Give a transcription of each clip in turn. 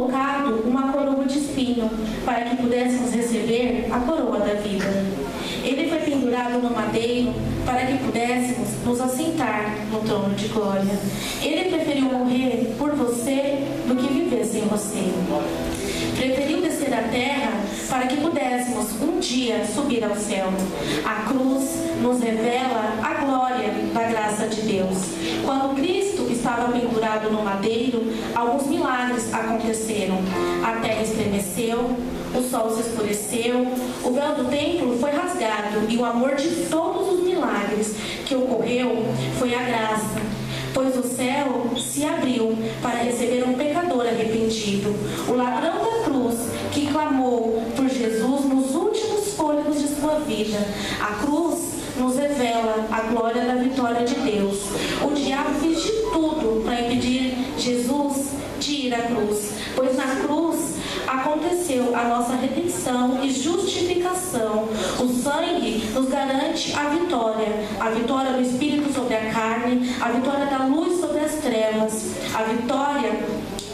colocado uma coroa de espinho para que pudéssemos receber a coroa da vida. Ele foi pendurado no madeiro para que pudéssemos nos assentar no trono de glória. Ele preferiu morrer por você do que viver sem você. Preferiu descer à terra para que pudéssemos um dia subir ao céu. A cruz nos revela a glória da graça de Deus. Quando Cristo estava pendurado no madeiro, alguns milagres aconteceram. A terra estremeceu, o sol se escureceu, o véu do templo foi rasgado e o amor de todos os milagres que ocorreu foi a graça. Pois o céu se abriu para receber um pecador arrependido, o ladrão da cruz que clamou por Jesus nos últimos fôlegos de sua vida. A cruz nos revela a glória da vitória de Deus. O diabo fez de tudo para impedir Jesus de ir à cruz, pois na cruz aconteceu a nossa redenção e justificação. O sangue nos garante a vitória do Espírito sobre a carne, a vitória da luz sobre as trevas, a vitória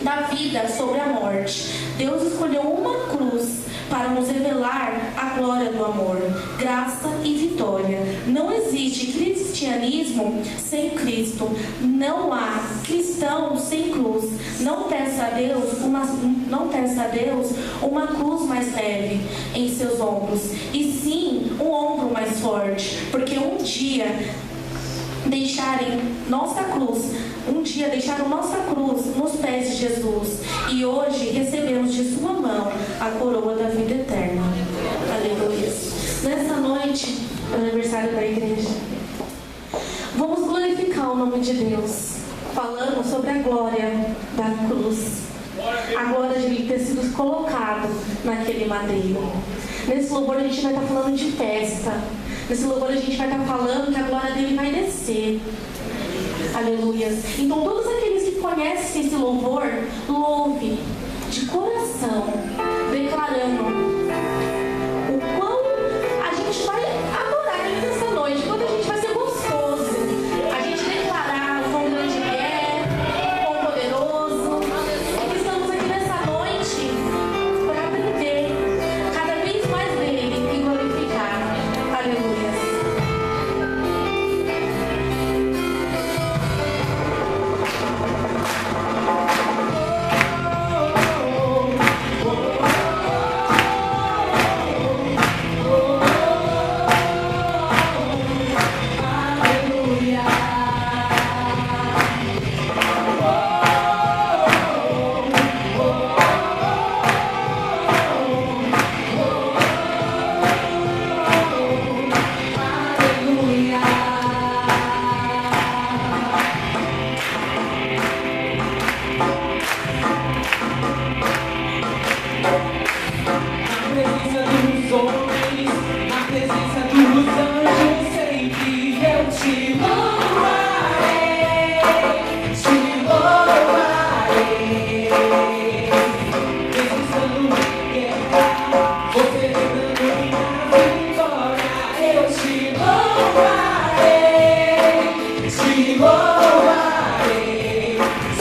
da vida sobre a morte. Deus escolheu uma cruz para nos revelar a glória do amor, graça e vitória. Não existe cristianismo sem Cristo. Não há cristão sem cruz. Não peça a Deus uma cruz mais leve em seus ombros, e sim um ombro mais forte, porque um dia deixaram nossa cruz nos pés de Jesus, e hoje recebemos de sua mão a coroa da vida eterna. Aleluia. Nessa noite, aniversário da igreja, vamos glorificar o nome de Deus, falando sobre a glória da cruz, a glória de ele ter sido colocado naquele madeiro. Nesse louvor a gente vai estar falando de festa. Nesse louvor a gente vai estar falando que a glória dele vai descer. Aleluia. Então todos aqueles que conhecem esse louvor, louve de coração, declarando o quão a gente vai adorar ele nessa noite, quanto a gente vai ser gostoso. A gente declarar o quão grande ele é, o quão poderoso. E estamos aqui nessa noite para aprender cada vez mais dele e glorificar. Aleluia.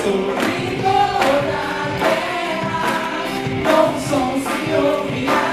Sobre toda a terra, não som se ouvirá.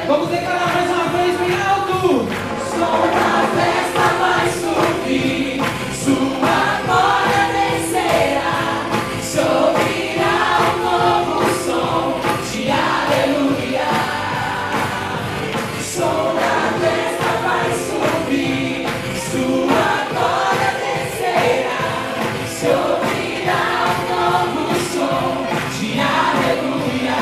Vamos declarar mais uma vez bem alto. Som da festa vai subir, sua glória descerá, subirá um novo som de aleluia. Som da festa vai subir, sua glória descerá, subirá um novo som de aleluia.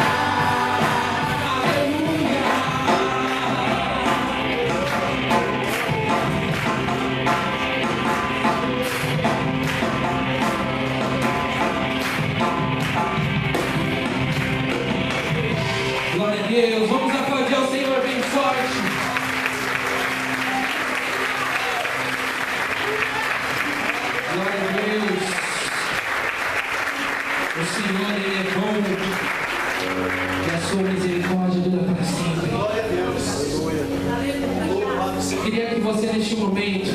Glória a Deus, vamos aplaudir ao Senhor bem forte. Glória a Deus. O Senhor, Ele é bom e a sua misericórdia dura para sempre. Glória a Deus. Aleluia. Queria que você, neste momento,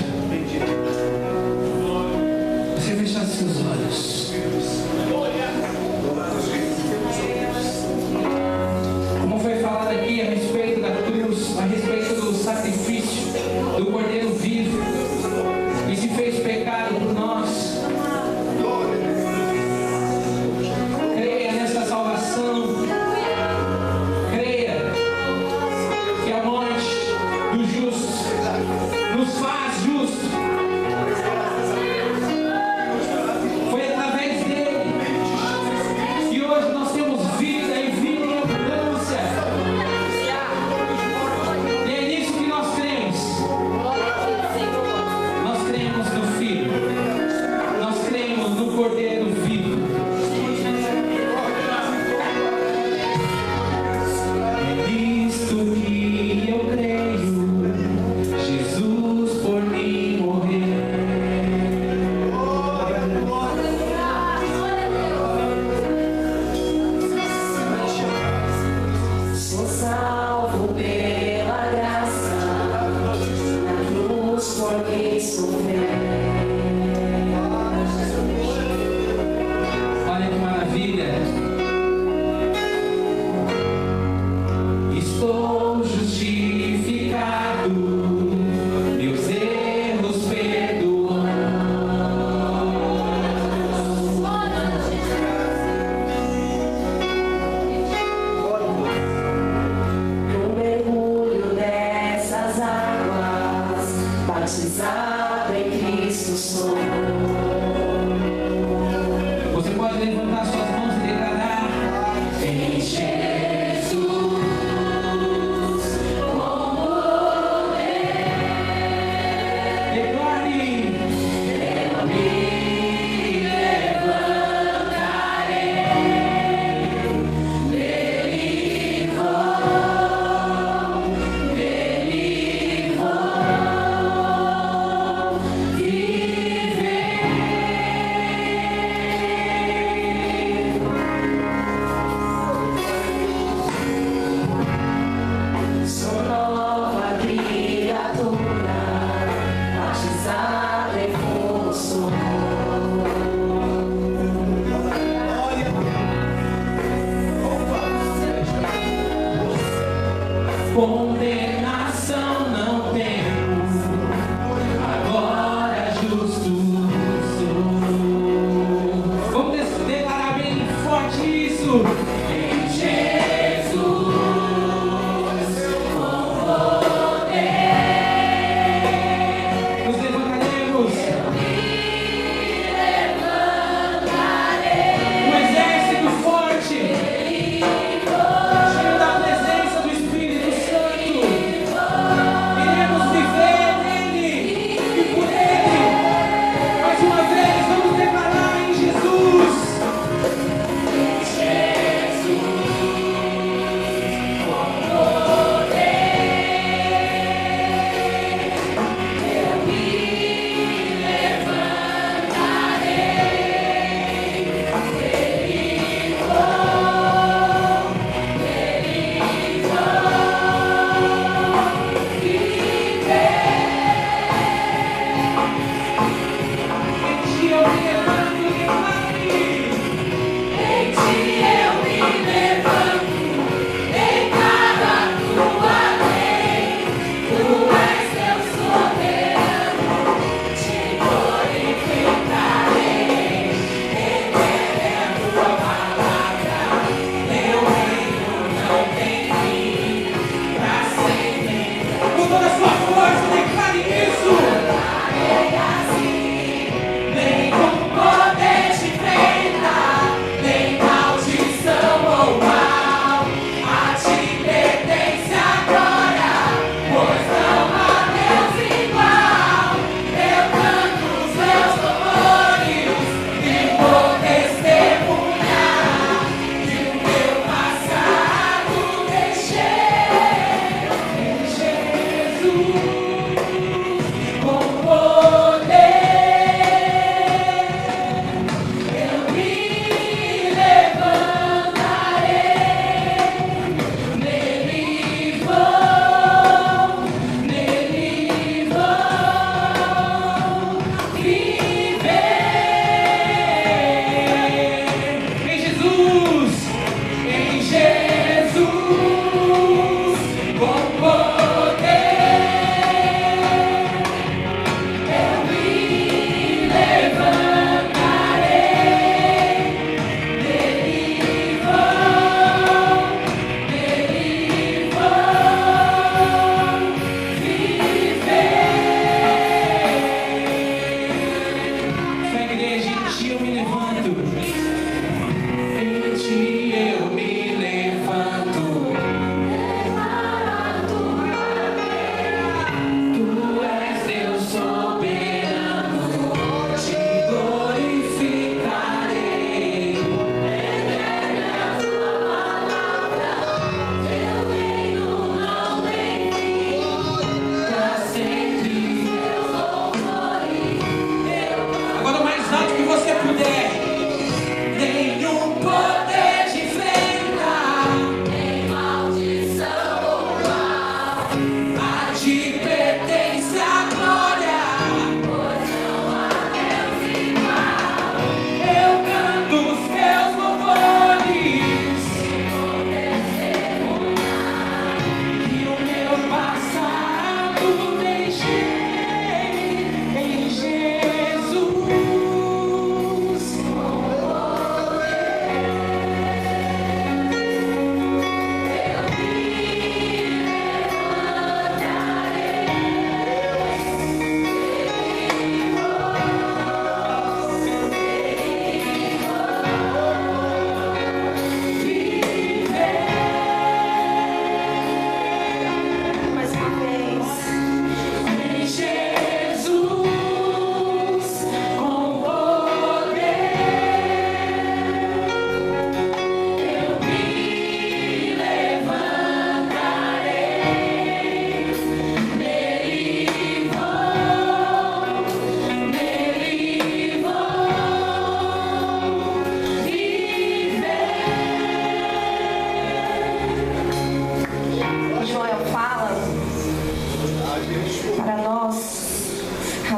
você fechasse seus olhos. Como foi falado aqui a respeito da cruz, a respeito do sacrifício do Cordeiro vivo, que se fez pecado por nós. Creia nessa salvação. Creia que a morte do justo nos faz justos. Foi através dele que hoje nós temos vida e vida em abundância. E é nisso que nós cremos. Nós cremos no Filho. Nós cremos no Cordeiro vivo. É nisto que eu creio. Jesus por mim morreu. Sou salvo pela graça, na cruz porque sofreu. Olha que maravilha. Estou justificado, meus erros perdoados. No mergulho dessas águas, batizado em Cristo sou. Você pode levantar suas mãos e declarar: Em Jesus, declare. eu me levantarei, nele vou viver.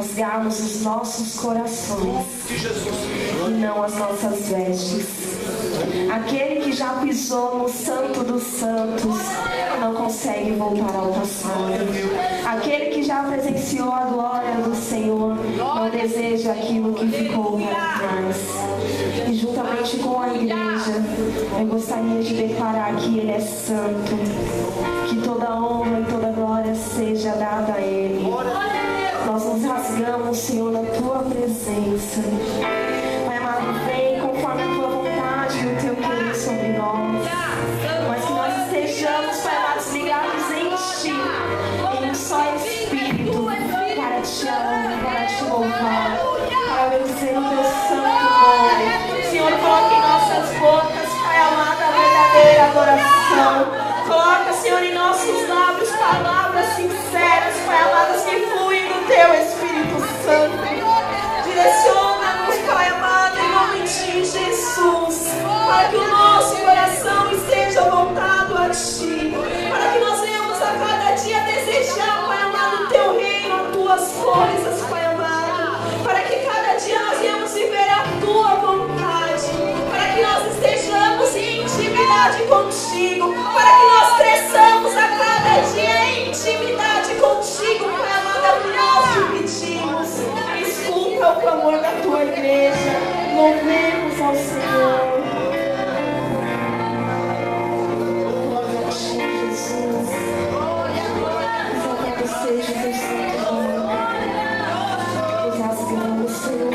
rasgarmos os nossos corações e não as nossas vestes. Aquele que já pisou no Santo dos Santos não consegue voltar ao passado. Aquele que já presenciou a glória do Senhor não deseja aquilo que ficou para trás. E juntamente com a igreja, eu gostaria de declarar que Ele é santo, que toda honra e toda glória seja dada a Ele. Nós nos rasgamos, Senhor, na Tua presença. Pai amado, vem conforme a Tua vontade e o Teu querer sobre nós. Mas que nós estejamos, Pai amado, ligados em Ti, em um só Espírito, para Te amar, para Te louvar, para bendizer o Teu santo nome. Senhor, coloque em nossas bocas, Pai amado, a verdadeira adoração. Coloca, Senhor, em nossos lábios palavras sinceras, Pai amado, que fluem do Teu Espírito Santo. Direciona-nos, Pai amado, em nome de Jesus, para que o nosso coração esteja voltado a Ti, para que nós venhamos a cada dia desejar, Pai amado, o Teu reino, as Tuas coisas, Pai amado, para que cada dia nós venhamos viver a Tua vontade, para que nós estejamos em intimidade contigo, para que nós cresçamos a cada dia em intimidade contigo, Pai amado, é o que nós te pedimos. Escuta o clamor da Tua igreja, louvemos ao Senhor. Glória a Ti, Jesus. Exaltado seja o Teu santo nome. Nos rasgamos, Senhor.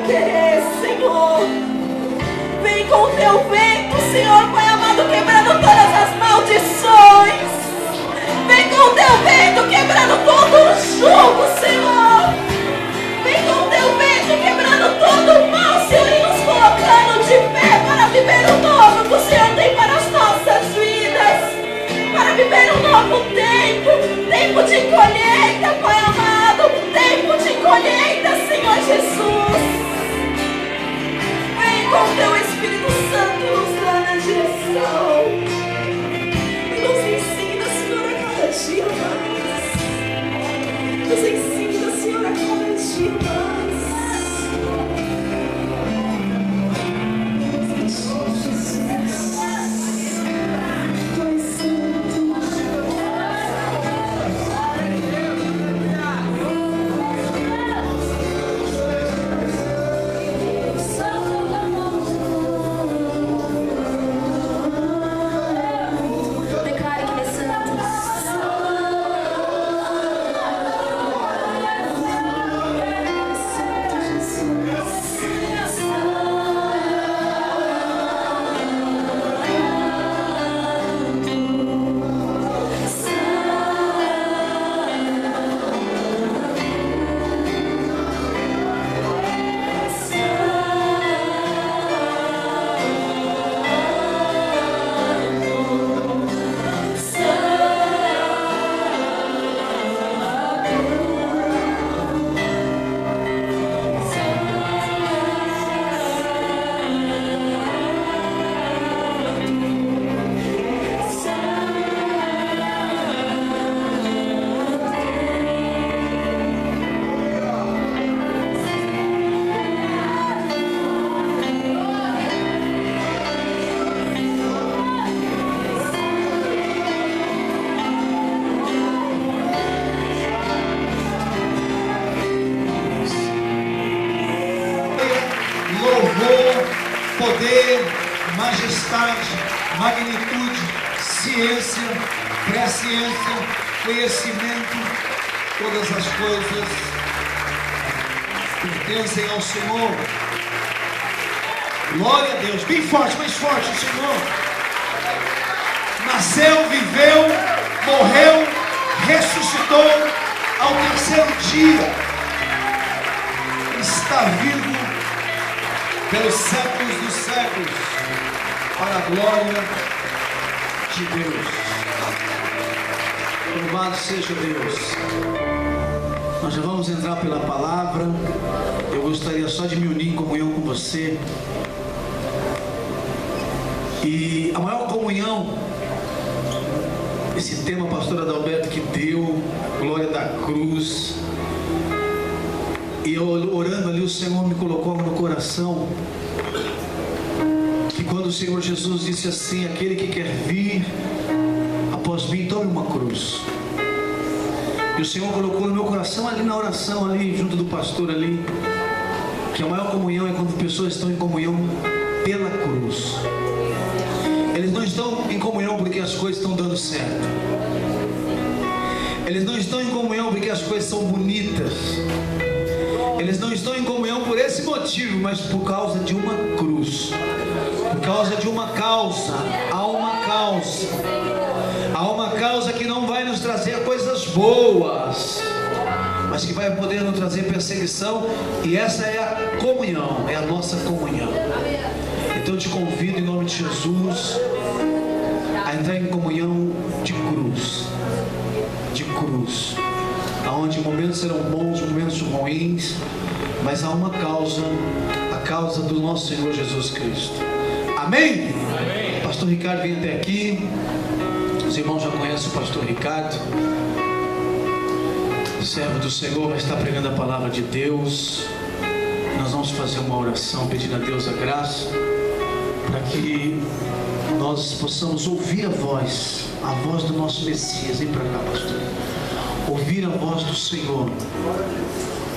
teu querer, Senhor. Vem com o teu vento, Senhor, Pai amado, quebrando todas as maldições. Vem com o teu vento, quebrando todo o jugo, Senhor. Vem com o teu vento, quebrando todo o mal, Senhor, e nos colocando de pé para viver o novo que o Senhor tem para as nossas vidas. Para viver um novo tempo de colheita, Pai amado, tempo de colheita, Senhor Jesus. Vem com o teu Espírito Santo nos dar na direção e nos ensina, Senhor, a cada dia mais. Nos ensina, Senhor, a cada dia mais. Poder, majestade, magnitude, ciência, presciência, conhecimento, todas as coisas pertencem ao Senhor. Glória a Deus, bem forte, mais forte, o Senhor nasceu, viveu, morreu, ressuscitou ao terceiro dia, está vivo pelos séculos dos séculos, para a glória de Deus. Louvado seja Deus. Nós já vamos entrar pela palavra. Eu gostaria só de me unir em comunhão com você. E a maior comunhão, esse tema, pastor Adalberto, que deu, glória da cruz. E eu orando ali, o Senhor me colocou no coração que quando o Senhor Jesus disse assim: aquele que quer vir após mim, tome uma cruz. E o Senhor colocou no meu coração ali na oração, ali junto do pastor ali, que a maior comunhão é quando pessoas estão em comunhão pela cruz. Eles não estão em comunhão porque as coisas estão dando certo. Eles não estão em comunhão porque as coisas são bonitas. Eles não estão em comunhão por esse motivo, mas por causa de uma cruz, por causa de uma causa. Há uma causa, há uma causa que não vai nos trazer coisas boas, mas que vai poder nos trazer perseguição. E essa é a comunhão, é a nossa comunhão. Então eu te convido em nome de Jesus a entrar em comunhão de cruz, aonde momentos serão bons, momentos ruins, mas há uma causa, a causa do nosso Senhor Jesus Cristo. Amém? Amém. Pastor Ricardo vem até aqui. Os irmãos já conhecem o pastor Ricardo, o servo do Senhor, vai estar pregando a palavra de Deus. Nós vamos fazer uma oração pedindo a Deus a graça para que nós possamos ouvir a voz do nosso Messias. Vem para cá, pastor. Ouvir a voz do Senhor,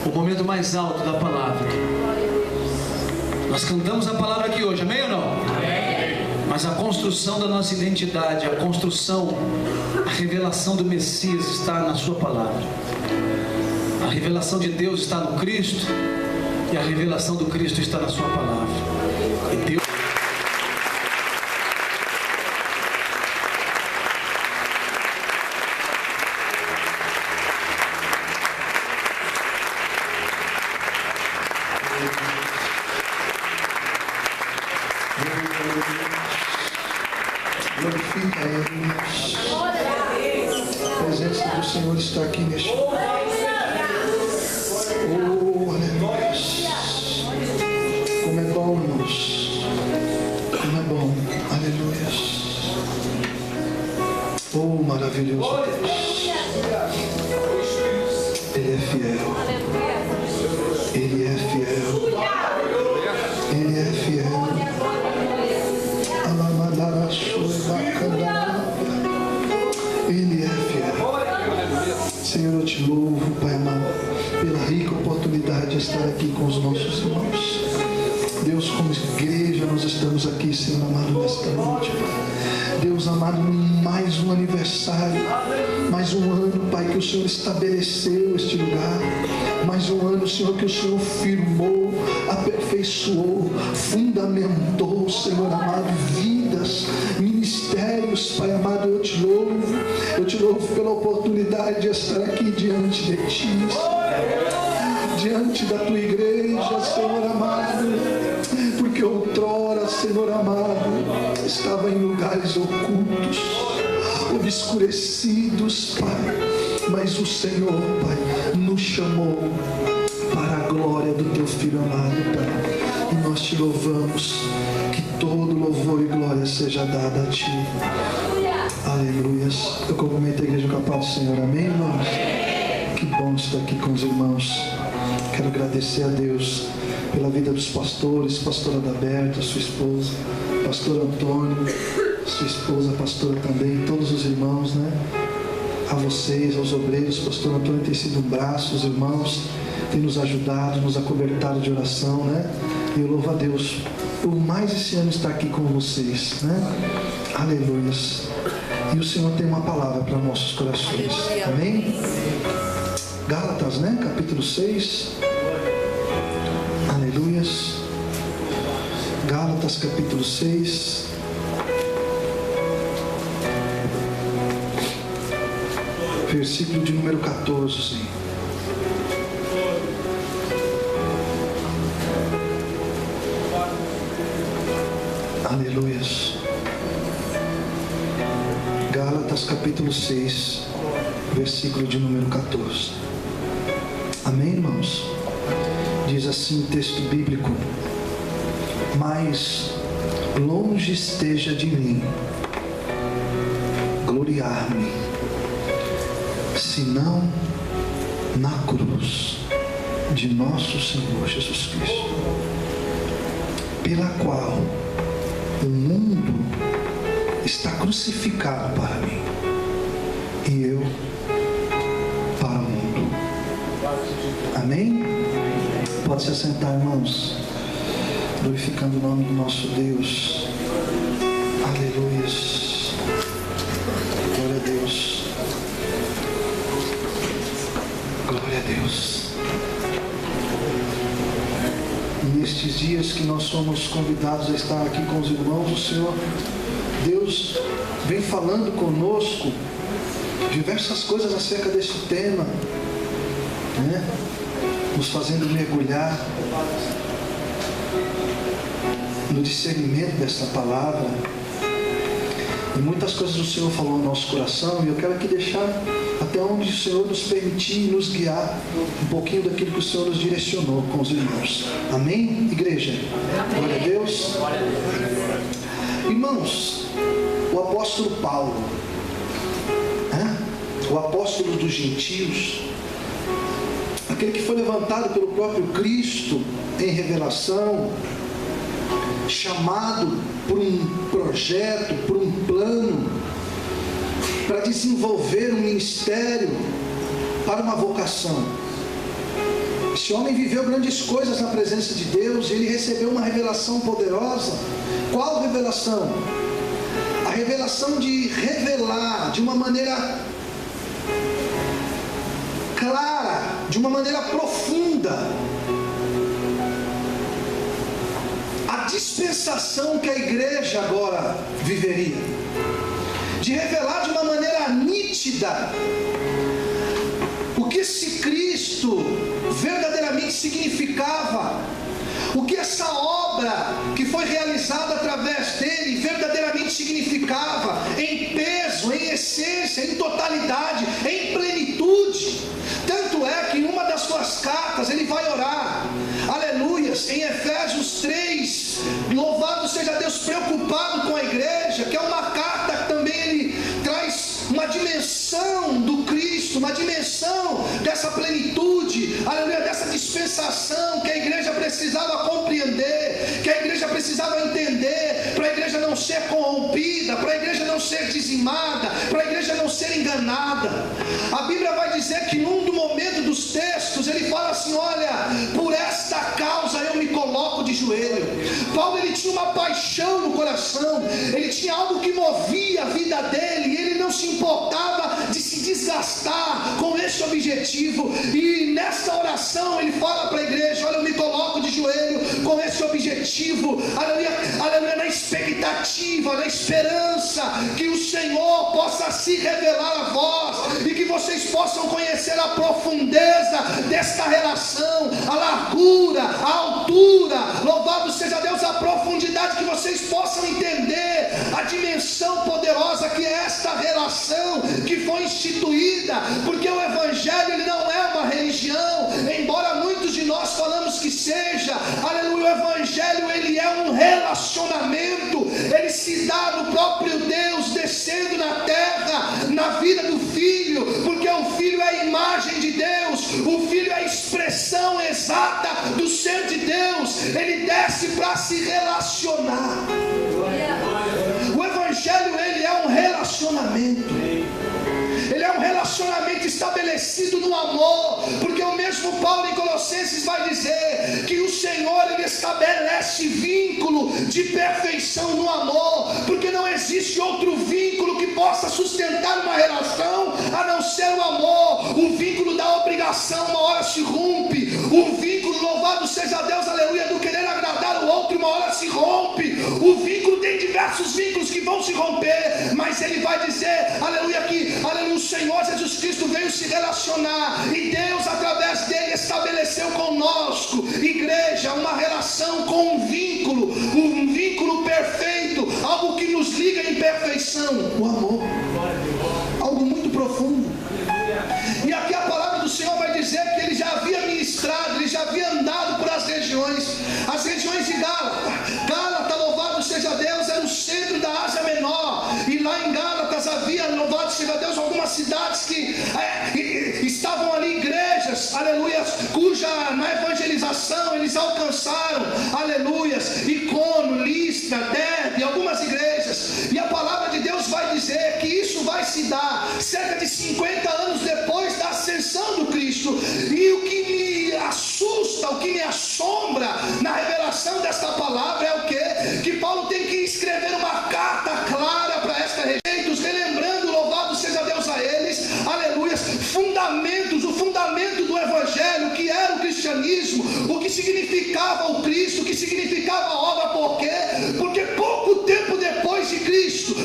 o momento mais alto da palavra. Nós cantamos a palavra aqui hoje, amém ou não? Amém. Mas a construção da nossa identidade, a construção, a revelação do Messias está na sua palavra. A revelação de Deus está no Cristo, E a revelação do Cristo está na sua palavra. E Deus... Glorifica Ele. A presença do Senhor está aqui neste lugar. Oh, aleluia. Como é bom, irmãos. Como é bom. Aleluia. Oh, maravilhoso Deus. Ele é fiel. Ele é fiel. Ele é fiel. Ele é fiel. Senhor, eu te louvo, Pai amado, pela rica oportunidade de estar aqui com os nossos irmãos. Deus, como igreja, nós estamos aqui, Senhor amado, nesta noite, Pai. Deus amado, mais um aniversário, mais um ano, Pai, que o Senhor estabeleceu este lugar. Mais um ano, Senhor, que o Senhor firmou, aperfeiçoou, fundamentou, Senhor amado, vidas, ministérios, Pai amado, eu te louvo pela oportunidade de estar aqui diante de Ti, diante da Tua igreja, Senhor amado, porque outrora, Senhor amado, estava em lugares ocultos, obscurecidos, Pai, mas o Senhor, Pai, nos chamou para a glória do Teu Filho amado, Pai, e nós Te louvamos, que todo louvor e glória seja dada a Ti. Aleluias. Eu cumprimento a igreja com a paz do Senhor, amém, irmãos? Que bom estar aqui com os irmãos. Quero agradecer a Deus pela vida dos pastores, pastora Adalberto, sua esposa, pastor Antônio, sua esposa, pastora também, todos os irmãos, né? A vocês, aos obreiros, pastor Antônio tem sido um braço, os irmãos têm nos ajudado, nos acobertado de oração, né? E eu louvo a Deus por mais esse ano estar aqui com vocês, né? Aleluias. E o Senhor tem uma palavra para nossos corações, amém? Gálatas, né? Capítulo 6. Aleluias. Gálatas, capítulo 6. Versículo de número 14. Aleluias. Gálatas capítulo 6, versículo de número 14. Amém, irmãos? Diz assim o texto bíblico: mas longe esteja de mim gloriar-me, senão na cruz de nosso Senhor Jesus Cristo, pela qual o mundo está crucificado para mim e eu para o mundo. Amém? Pode se assentar, irmãos, glorificando o nome do nosso Deus. Aleluias. Glória a Deus. Glória a Deus. E nestes dias que nós somos convidados a estar aqui com os irmãos, o Senhor Deus vem falando conosco diversas coisas acerca desse tema, né? Nos fazendo mergulhar no discernimento dessa palavra. E muitas coisas o Senhor falou no nosso coração, e eu quero aqui deixar até onde o Senhor nos permitir, nos guiar um pouquinho daquilo que o Senhor nos direcionou com os irmãos. Amém, igreja? Glória a Deus. Irmãos, o apóstolo Paulo, o apóstolo dos gentios, aquele que foi levantado pelo próprio Cristo em revelação, chamado por um projeto, por um plano, para desenvolver um ministério, para uma vocação. Esse homem viveu grandes coisas na presença de Deus, e ele recebeu uma revelação poderosa. Qual revelação? A revelação de revelar de uma maneira clara, de uma maneira profunda, dispensação que a igreja agora viveria, de revelar de uma maneira nítida o que esse Cristo verdadeiramente significava, o que essa obra que foi realizada através dele verdadeiramente significava, em peso, em essência, em totalidade, em plenitude. Tanto é que em uma das suas cartas ele vai orar, aleluias, em Efésios 3, louvado seja Deus, preocupado com a igreja, que é uma carta que também ele traz uma dimensão do Cristo, uma dimensão dessa plenitude, aleluia, dessa dispensação que a igreja precisava compreender, que a igreja precisava entender, para a igreja não ser corrompida, para a igreja não ser dizimada, para a igreja não ser enganada. A Bíblia vai dizer que num momento dos textos ele fala assim: olha, por esta causa eu me coloco de joelho. Paulo, ele tinha uma paixão no coração, ele tinha algo que movia a vida dele, e ele não se importava de se desgastar com esse objetivo. E nessa oração ele fala para a igreja: olha, eu me coloco de joelho com esse objetivo, aleluia, aleluia, na expectativa, na esperança que o Senhor possa se revelar a vós, e que vocês possam conhecer a profundeza desta relação, a largura, a altura, louvado seja Deus, a profundidade, que vocês possam entender a dimensão poderosa que é esta relação que foi instituída, porque o Evangelho ele não é uma religião, embora muitos de nós falamos que seja, aleluia, o Evangelho ele é um relacionamento, ele se dá no próprio Deus descendo na terra, na vida do Filho, porque o Filho é a imagem de Deus, o Filho é a expressão exata do ser de Deus, ele desce para se relacionar. O Evangelho ele é um relacionamento, ele é um relacionamento estabelecido no amor, porque o mesmo Paulo em Colossenses vai dizer que o Senhor ele estabelece vínculo de perfeição no amor, porque não existe outro vínculo que possa sustentar uma relação a não ser o amor. O vínculo da obrigação uma hora se rompe, o vínculo, louvado seja Deus, aleluia, do querer agradar o outro uma hora se rompe. O vínculo, tem diversos vínculos que vão se romper, mas ele vai dizer, aleluia, que aleluia, o Senhor Jesus Cristo veio se relacionar, e Deus através dele estabeleceu conosco, igreja, uma relação com um vínculo perfeito, algo que nos liga em perfeição, o amor, algo muito profundo. E aqui a palavra do Senhor vai dizer que ele já havia ministrado, ele já havia andado por as regiões de Gálata, louvado seja Deus, era o centro da Ásia Menor, e lá em Gálatas havia, louvado seja Deus, algumas cidades que estavam ali, igrejas, aleluia, cuja na evangelização eles alcançaram, aleluia, Icono, Listra, Derbe, algumas igrejas, e a palavra de Deus vai dizer que isso vai se dar cerca de 50 anos depois da ascensão do Cristo. E o que me assusta, o que me assombra na revelação desta palavra é o que Paulo tem que escrever uma carta clara para esta região, relembrando, louvado seja Deus a eles, aleluia, fundamentos, o fundamento do Evangelho, que era o cristianismo, o que significava o Cristo, o que significava a obra. Por quê? Porque pouco tempo depois de Cristo,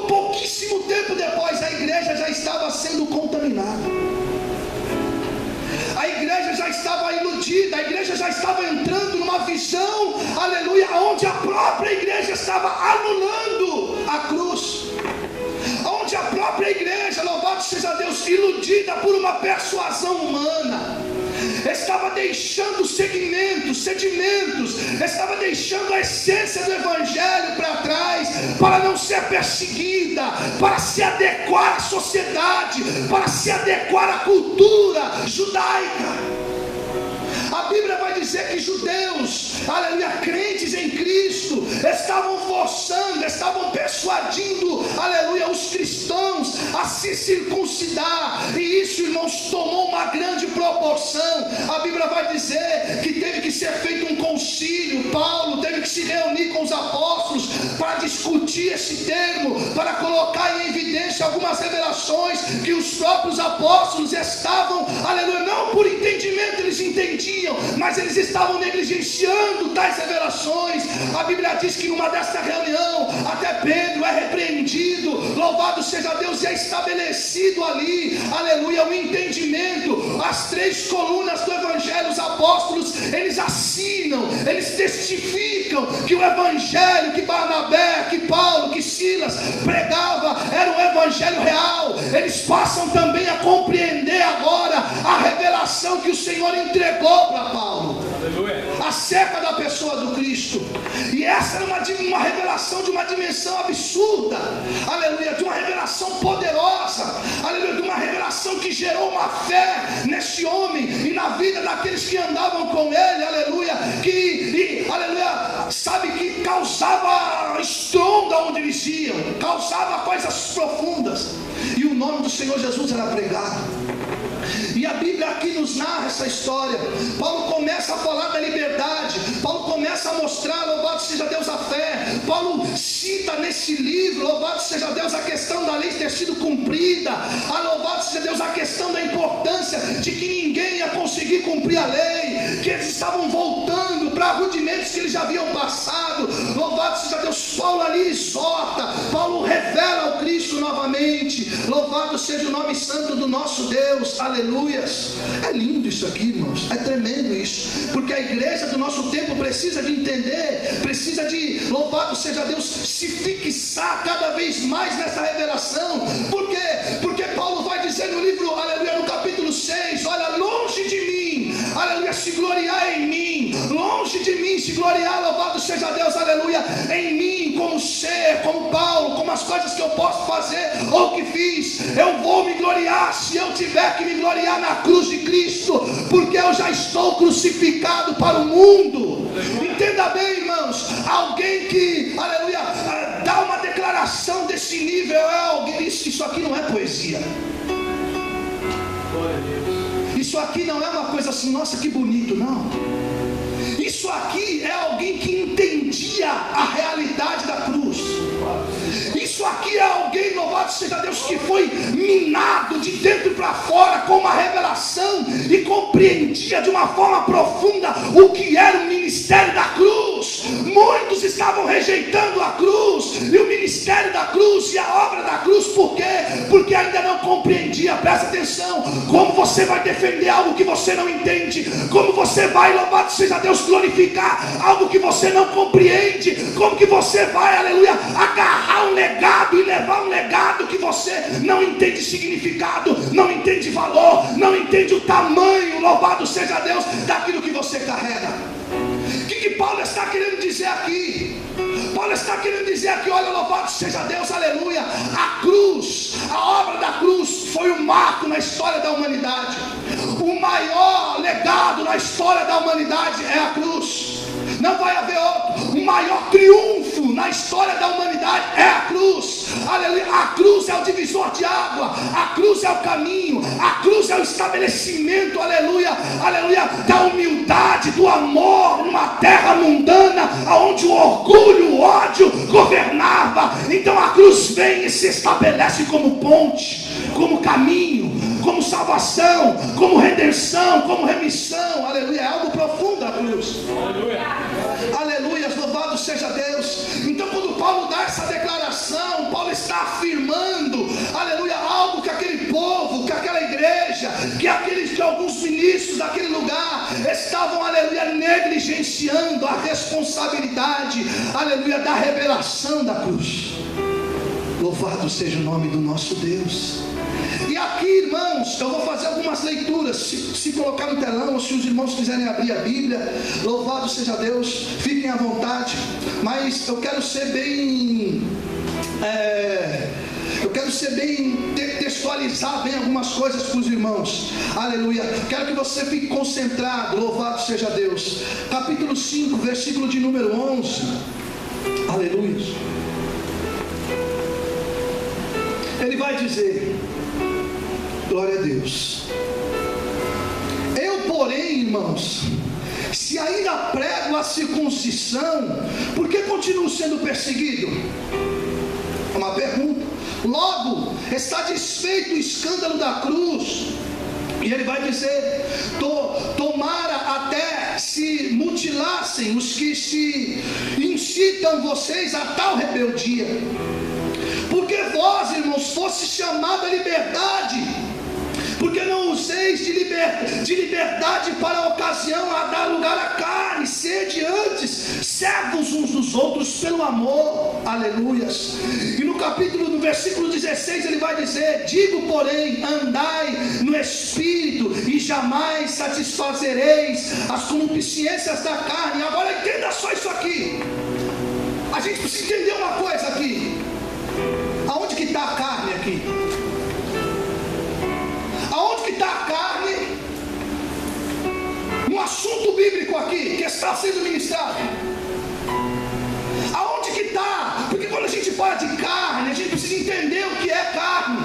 pouquíssimo tempo depois, a igreja já estava sendo contaminada, a igreja já estava iludida, a igreja já estava entrando numa visão, aleluia, onde a própria igreja estava anulando a cruz, onde a própria igreja, louvado seja Deus, iludida por uma persuasão humana, estava deixando sedimentos, estava deixando a essência do Evangelho para trás, para não ser perseguida, para se adequar à sociedade, para se adequar à cultura judaica. A Bíblia vai dizer que judeus, aleluia, crentes em Cristo, estavam persuadindo, aleluia, os cristãos a se circuncidar, e isso, irmãos, tomou uma grande proporção. A Bíblia vai dizer que teve que ser feito um concílio, Paulo teve que se reunir com os apóstolos para discutir esse termo, para colocar em evidência realmente algumas revelações que os próprios apóstolos estavam, aleluia, não por entendimento eles entendiam, mas eles estavam negligenciando tais revelações. A Bíblia diz que numa desta reunião, até Pedro é repreendido, louvado seja Deus, e é estabelecido ali, aleluia, o entendimento. As 3 colunas do Evangelho, os apóstolos, eles assinam, eles testificam que o Evangelho que Barnabé, que Paulo, que Silas pregava era um Evangelho real. Eles passam também a compreender agora a revelação que o Senhor entregou para Paulo, acerca da pessoa do Cristo. E essa era uma revelação de uma dimensão absurda, aleluia, de uma revelação poderosa, aleluia, de uma revelação que gerou uma fé nesse homem e na vida daqueles que andavam com ele, aleluia, aleluia, sabe, que causava estrondo onde eles iam, causava coisas profundas, e o nome do Senhor Jesus era pregado. E a Bíblia aqui nos narra essa história. Paulo começa a falar da liberdade, Paulo começa a mostrar, louvado seja Deus, a fé. Paulo cita nesse livro, louvado seja Deus, a questão da lei ter sido cumprida, louvado seja Deus, a questão da importância de que ninguém ia conseguir cumprir a lei, que eles estavam voltando para rudimentos que eles já haviam passado. Louvado seja Deus, Paulo ali exorta, Paulo revela o Cristo novamente. Louvado seja o nome santo do nosso Deus, aleluias. É lindo isso aqui, irmãos, é tremendo isso, porque a igreja do nosso tempo precisa de entender, precisa de, louvado seja Deus, se fixar cada vez mais nessa revelação. Por quê? Porque Paulo vai dizer no livro, aleluia, no capítulo 6, olha, longe de mim, aleluia, se gloriar em mim, longe de mim se gloriar, louvado seja Deus, aleluia, em mim, como ser, como Paulo, como as coisas que eu posso fazer ou que fiz. Eu vou me gloriar se eu tiver que me gloriar na cruz de Cristo, porque eu já estou crucificado para o mundo. Entenda bem, irmãos, alguém que, aleluia, dá uma declaração desse nível é alguém, isso aqui não é poesia, isso aqui não é uma coisa assim, nossa, que bonito, não. Isso aqui é alguém que entendia a realidade da cruz. Isso aqui é alguém, louvado seja Deus, que foi minado de dentro para fora com uma revelação e compreendia de uma forma profunda o que era o ministério da cruz. Muitos estavam rejeitando a cruz e o ministério da cruz e a obra da cruz. Por quê? Porque ainda não compreendia. Presta atenção, como você vai defender algo que você não entende? Como você vai, louvado seja Deus, glorificar algo que você não compreende? Como que você vai, aleluia, agarrar um legado e levar um legado que você não entende significado, não entende valor, não entende o tamanho, louvado seja Deus, daquilo que você carrega? O que Paulo está querendo dizer aqui? Paulo está querendo dizer aqui, olha, louvado seja Deus, aleluia, a cruz, a obra da cruz foi um marco na história da humanidade. O maior legado na história da humanidade é a cruz. Não vai haver outro. O maior triunfo na história da humanidade é a cruz. Aleluia. A cruz é o divisor de água, a cruz é o caminho, a cruz é o estabelecimento, aleluia, aleluia, da humildade, do amor numa terra mundana onde o orgulho, o ódio governava. Então a cruz vem e se estabelece como ponte, como caminho, como salvação, como redenção, como remissão. Aleluia, é algo profundo a cruz. Aleluia, louvado seja Deus. Então quando Paulo dá essa declaração, Paulo está afirmando, aleluia, algo que aquele povo, que aquela igreja, que alguns ministros daquele lugar estavam, aleluia, negligenciando a responsabilidade, aleluia, da revelação da cruz. Louvado seja o nome do nosso Deus. E aqui, irmãos, eu vou fazer algumas leituras. Se colocar no telão, ou se os irmãos quiserem abrir a Bíblia, louvado seja Deus, fiquem à vontade. Mas eu quero ser bem textualizar bem algumas coisas para os irmãos. Aleluia. Quero que você fique concentrado. Louvado seja Deus. Capítulo 5, versículo de número 11. Aleluia. Ele vai dizer, glória a Deus, eu porém, irmãos, se ainda prego a circuncisão, por que continuo sendo perseguido? É uma pergunta. Logo está desfeito o escândalo da cruz. E ele vai dizer: tomara até se mutilassem os que se incitam vocês a tal rebeldia. Porque vós, irmãos, fosse chamado à liberdade, porque não useis de liberdade para a ocasião a dar lugar à carne, sede antes servos uns dos outros pelo amor. Aleluias. E no versículo 16 ele vai dizer: digo porém, andai no Espírito e jamais satisfazereis as concupiscências da carne. Agora entenda só isso aqui. A gente precisa entender uma coisa aqui. Aonde que está a carne aqui? Aonde que está a carne no assunto bíblico aqui que está sendo ministrado? Aonde que está? Porque quando a gente fala de carne, a gente precisa entender o que é carne.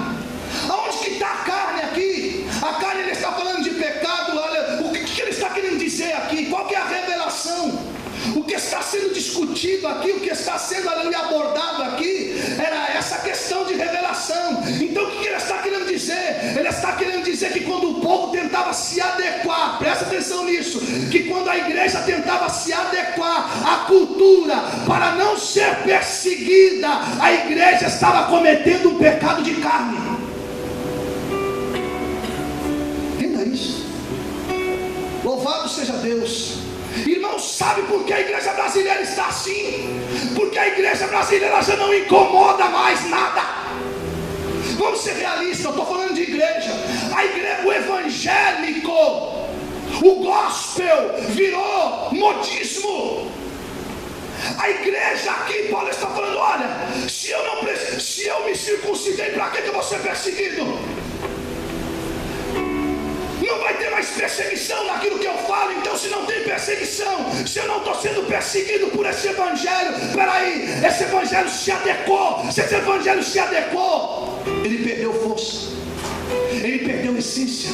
Aonde que está a carne aqui? A carne, ele está falando de pecado. Olha, o que ele está querendo dizer aqui? Qual que é a revelação? O que está sendo discutido aqui, o que está sendo abordado aqui, era essa questão de revelação. Então o que ele está querendo dizer? Ele está querendo dizer que quando o povo tentava se adequar, presta atenção nisso, que quando a igreja tentava se adequar à cultura para não ser perseguida, a igreja estava cometendo um pecado de carne. Entenda isso. Louvado seja Deus. Irmão, sabe por que a igreja brasileira está assim? Porque a igreja brasileira já não incomoda mais nada. Vamos ser realistas, eu estou falando de igreja. O evangélico, o gospel virou modismo. A igreja aqui, Paulo está falando: olha, se eu me circuncidei, para que eu vou ser perseguido? Não vai ter mais perseguição naquilo que eu falo. Então, se não tem perseguição, se eu não estou sendo perseguido por esse evangelho, peraí, esse evangelho se adequou. Se esse evangelho se adequou, ele perdeu força, ele perdeu essência,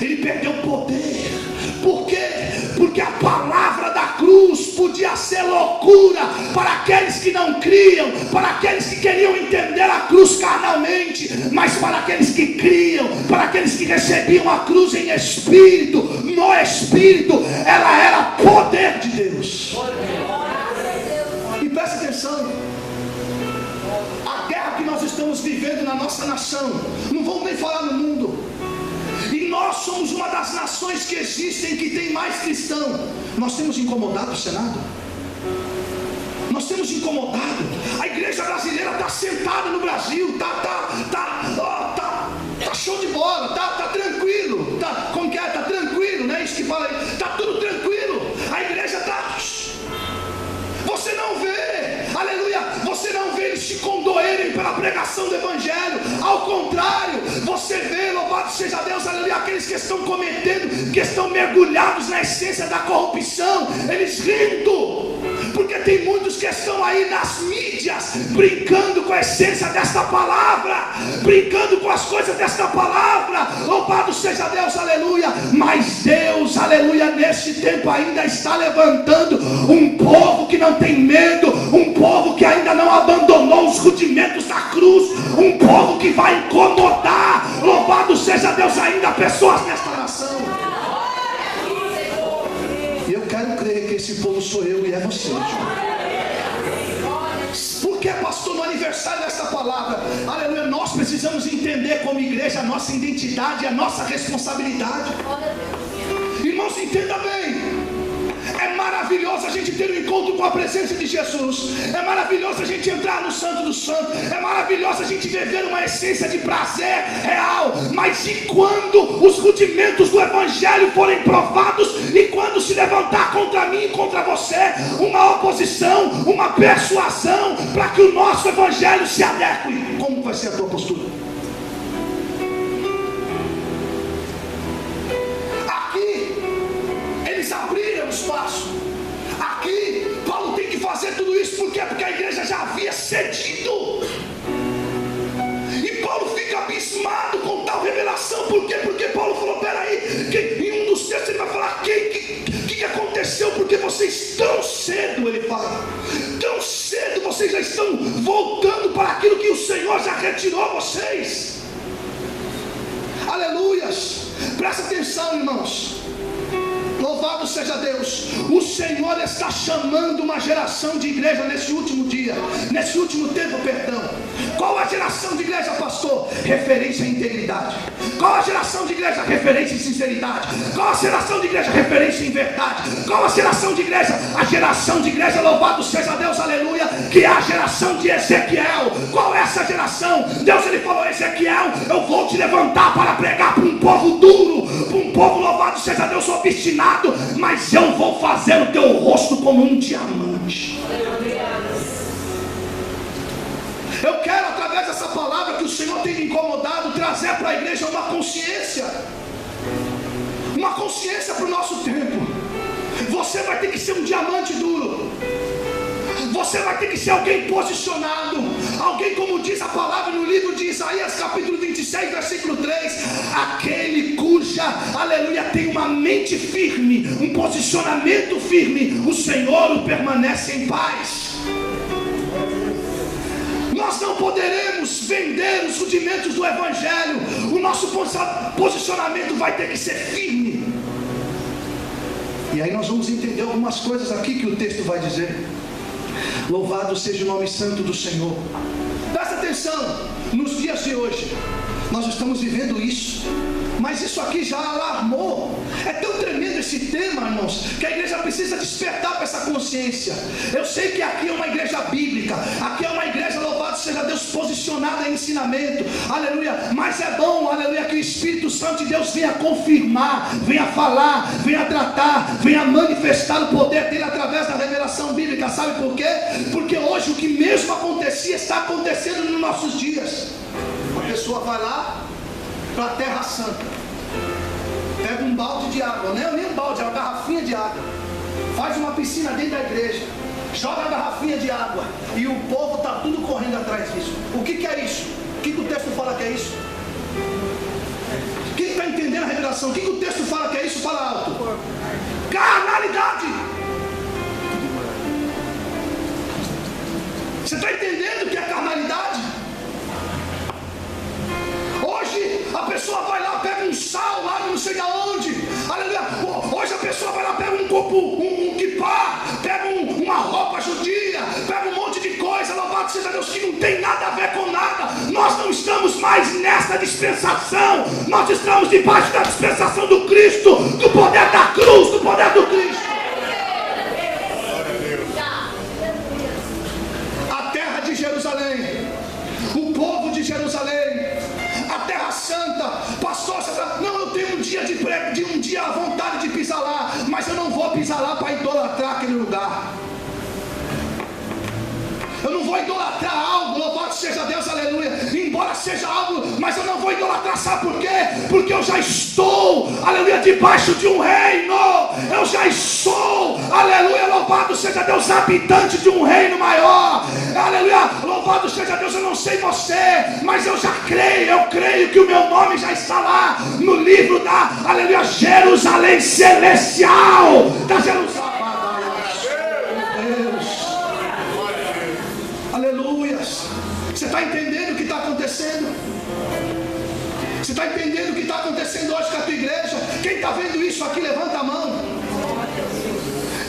ele perdeu poder. Por quê? Porque a palavra da cruz podia ser loucura para aqueles que não criam, para aqueles que queriam entender a cruz carnalmente, mas para aqueles que criam, para aqueles que recebiam a cruz em espírito, no espírito, ela era poder de Deus. E presta atenção, a guerra que nós estamos vivendo na nossa nação, não vamos nem falar no mundo, e nós somos uma das nações que existem que tem mais cristão. Nós temos incomodado o Senado? Nós temos incomodado. A igreja brasileira está sentada no Brasil, tá show de bola, tá tranquilo, como que é? Tá tranquilo, né? Isso que fala aí, tá tudo tranquilo. A igreja tá. Você não vê, aleluia, você não vê eles se condoerem pela pregação do evangelho. Ao contrário, você vê, louvado seja Deus, aleluia, aqueles que estão cometendo, que estão mergulhados na essência da corrupção, eles rindo, porque tem muitos que estão aí nas mídias brincando com a essência desta palavra, brincando com as coisas desta palavra. Louvado seja Deus, aleluia. Mas Deus, aleluia, neste tempo ainda está levantando um povo que não tem medo, um povo que ainda não abandonou os rudimentos da cruz, um povo que vai incomodar. Louvado seja Deus, ainda pessoas nesta nação. E eu quero crer que esse povo sou eu e é você, Por que, pastor, no aniversário desta palavra, aleluia, nós precisamos entender como igreja a nossa identidade e a nossa responsabilidade. Irmãos, entenda bem. É maravilhoso a gente ter um encontro com a presença de Jesus. É maravilhoso a gente entrar no Santo dos Santos. É maravilhoso a gente viver uma essência de prazer real. Mas e quando os rudimentos do Evangelho forem provados? E quando se levantar contra mim e contra você uma oposição, uma persuasão, para que o nosso Evangelho se adeque? Como vai ser a tua postura? Eles abriram espaço. Aqui, Paulo tem que fazer tudo isso. Por quê? Porque a igreja já havia cedido. E Paulo fica abismado com tal revelação. Por quê? Porque Paulo falou: peraí, em um dos textos ele vai falar: o que aconteceu? Porque vocês tão cedo, ele fala, tão cedo vocês já estão voltando para aquilo que o Senhor já retirou vocês. Aleluias. Presta atenção, irmãos. Louvado seja Deus. O Senhor está chamando uma geração de igreja nesse último dia, nesse último tempo, perdão. Qual a geração de igreja, pastor? Referência à integridade. Qual a geração de igreja? Referência em sinceridade. Qual a geração de igreja? Referência em verdade. Qual a geração de igreja? A geração de igreja, louvado seja Deus, aleluia, que é a geração de Ezequiel. Qual é essa geração? Deus, ele falou: Ezequiel, eu vou te levantar para pregar para um povo duro, para um povo, louvado seja Deus, obstinado, mas eu vou fazer o teu rosto como um diamante. Eu quero, através dessa palavra que o Senhor tem me incomodado, trazer para a igreja uma consciência para o nosso tempo. Você vai ter que ser um diamante duro. Você vai ter que ser alguém posicionado, alguém, como diz a palavra no livro de Isaías, capítulo 26, versículo 3, aquele cuja, aleluia, tem uma mente firme, um posicionamento firme, o Senhor o permanece em paz. Nós não poderemos vender os rudimentos do Evangelho. O nosso posicionamento vai ter que ser firme. E aí nós vamos entender algumas coisas aqui que o texto vai dizer. Louvado seja o nome santo do Senhor. Presta atenção, nos dias de hoje nós estamos vivendo isso, mas isso aqui já alarmou. É tão tremendo esse tema, irmãos, que a igreja precisa despertar para essa consciência. Eu sei que aqui é uma igreja bíblica, aqui é uma igreja, louvado seja Deus, posicionada em ensinamento, aleluia, mas é bom, aleluia, que o Espírito Santo de Deus venha confirmar, venha falar, venha tratar, venha manifestar o poder dele através da revelação bíblica. Sabe por quê? Porque hoje o que mesmo acontecia está acontecendo nos nossos dias. A pessoa vai lá para a Terra Santa, pega um balde de água, não é nem um balde, é uma garrafinha de água, faz uma piscina dentro da igreja, joga a garrafinha de água e o povo está tudo correndo atrás disso. O que é isso? O que o texto fala que é isso? Quem está entendendo a revelação? O que o texto fala que é isso? Fala alto. Carnalidade. Você está entendendo o que é carnalidade? Hoje a pessoa vai lá, pega um sal lá não sei aonde, aleluia. Hoje a pessoa vai lá, pega um copo, um kippah, pega uma roupa judia, pega um monte de coisa, louvado seja Deus, que não tem nada a ver com nada. Nós não estamos mais nessa dispensação, nós estamos debaixo da dispensação do Cristo, do poder da cruz, do poder do Cristo. A terra de Jerusalém, o povo de Jerusalém, a Terra Santa. Pastor, você fala: não, eu tenho um dia à vontade de pisar lá, mas eu não vou pisar lá para idolatrar aquele lugar. Eu não vou idolatrar algo, louvado seja Deus, aleluia, embora seja algo, mas eu não vou idolatrar. Sabe por quê? Porque eu já estou, aleluia, debaixo de um reino. Eu já sou, aleluia, louvado seja Deus, habitante de um reino maior. Aleluia, louvado seja Deus. Eu não sei você, mas eu já creio, eu creio que o meu nome já está lá no livro da, aleluia, Jerusalém celestial, da Jerusalém. Aleluia. Você está entendendo o que está acontecendo? Você está entendendo o que está acontecendo hoje com a tua igreja? Quem está vendo isso aqui, levanta a mão.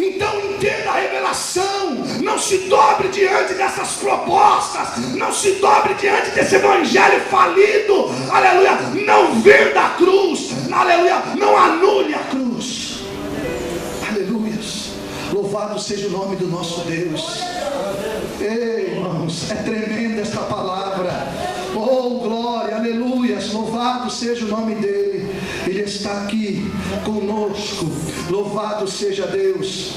Então entenda a revelação. Não se dobre diante dessas propostas. Não se dobre diante desse evangelho falido. Aleluia. Não venda a cruz. Aleluia. Não anule a cruz. Aleluia. Louvado seja o nome do nosso Deus. Ei, irmãos, é tremenda esta palavra. Oh, glória, aleluia. Louvado seja o nome dele. Ele está aqui conosco. Louvado seja Deus.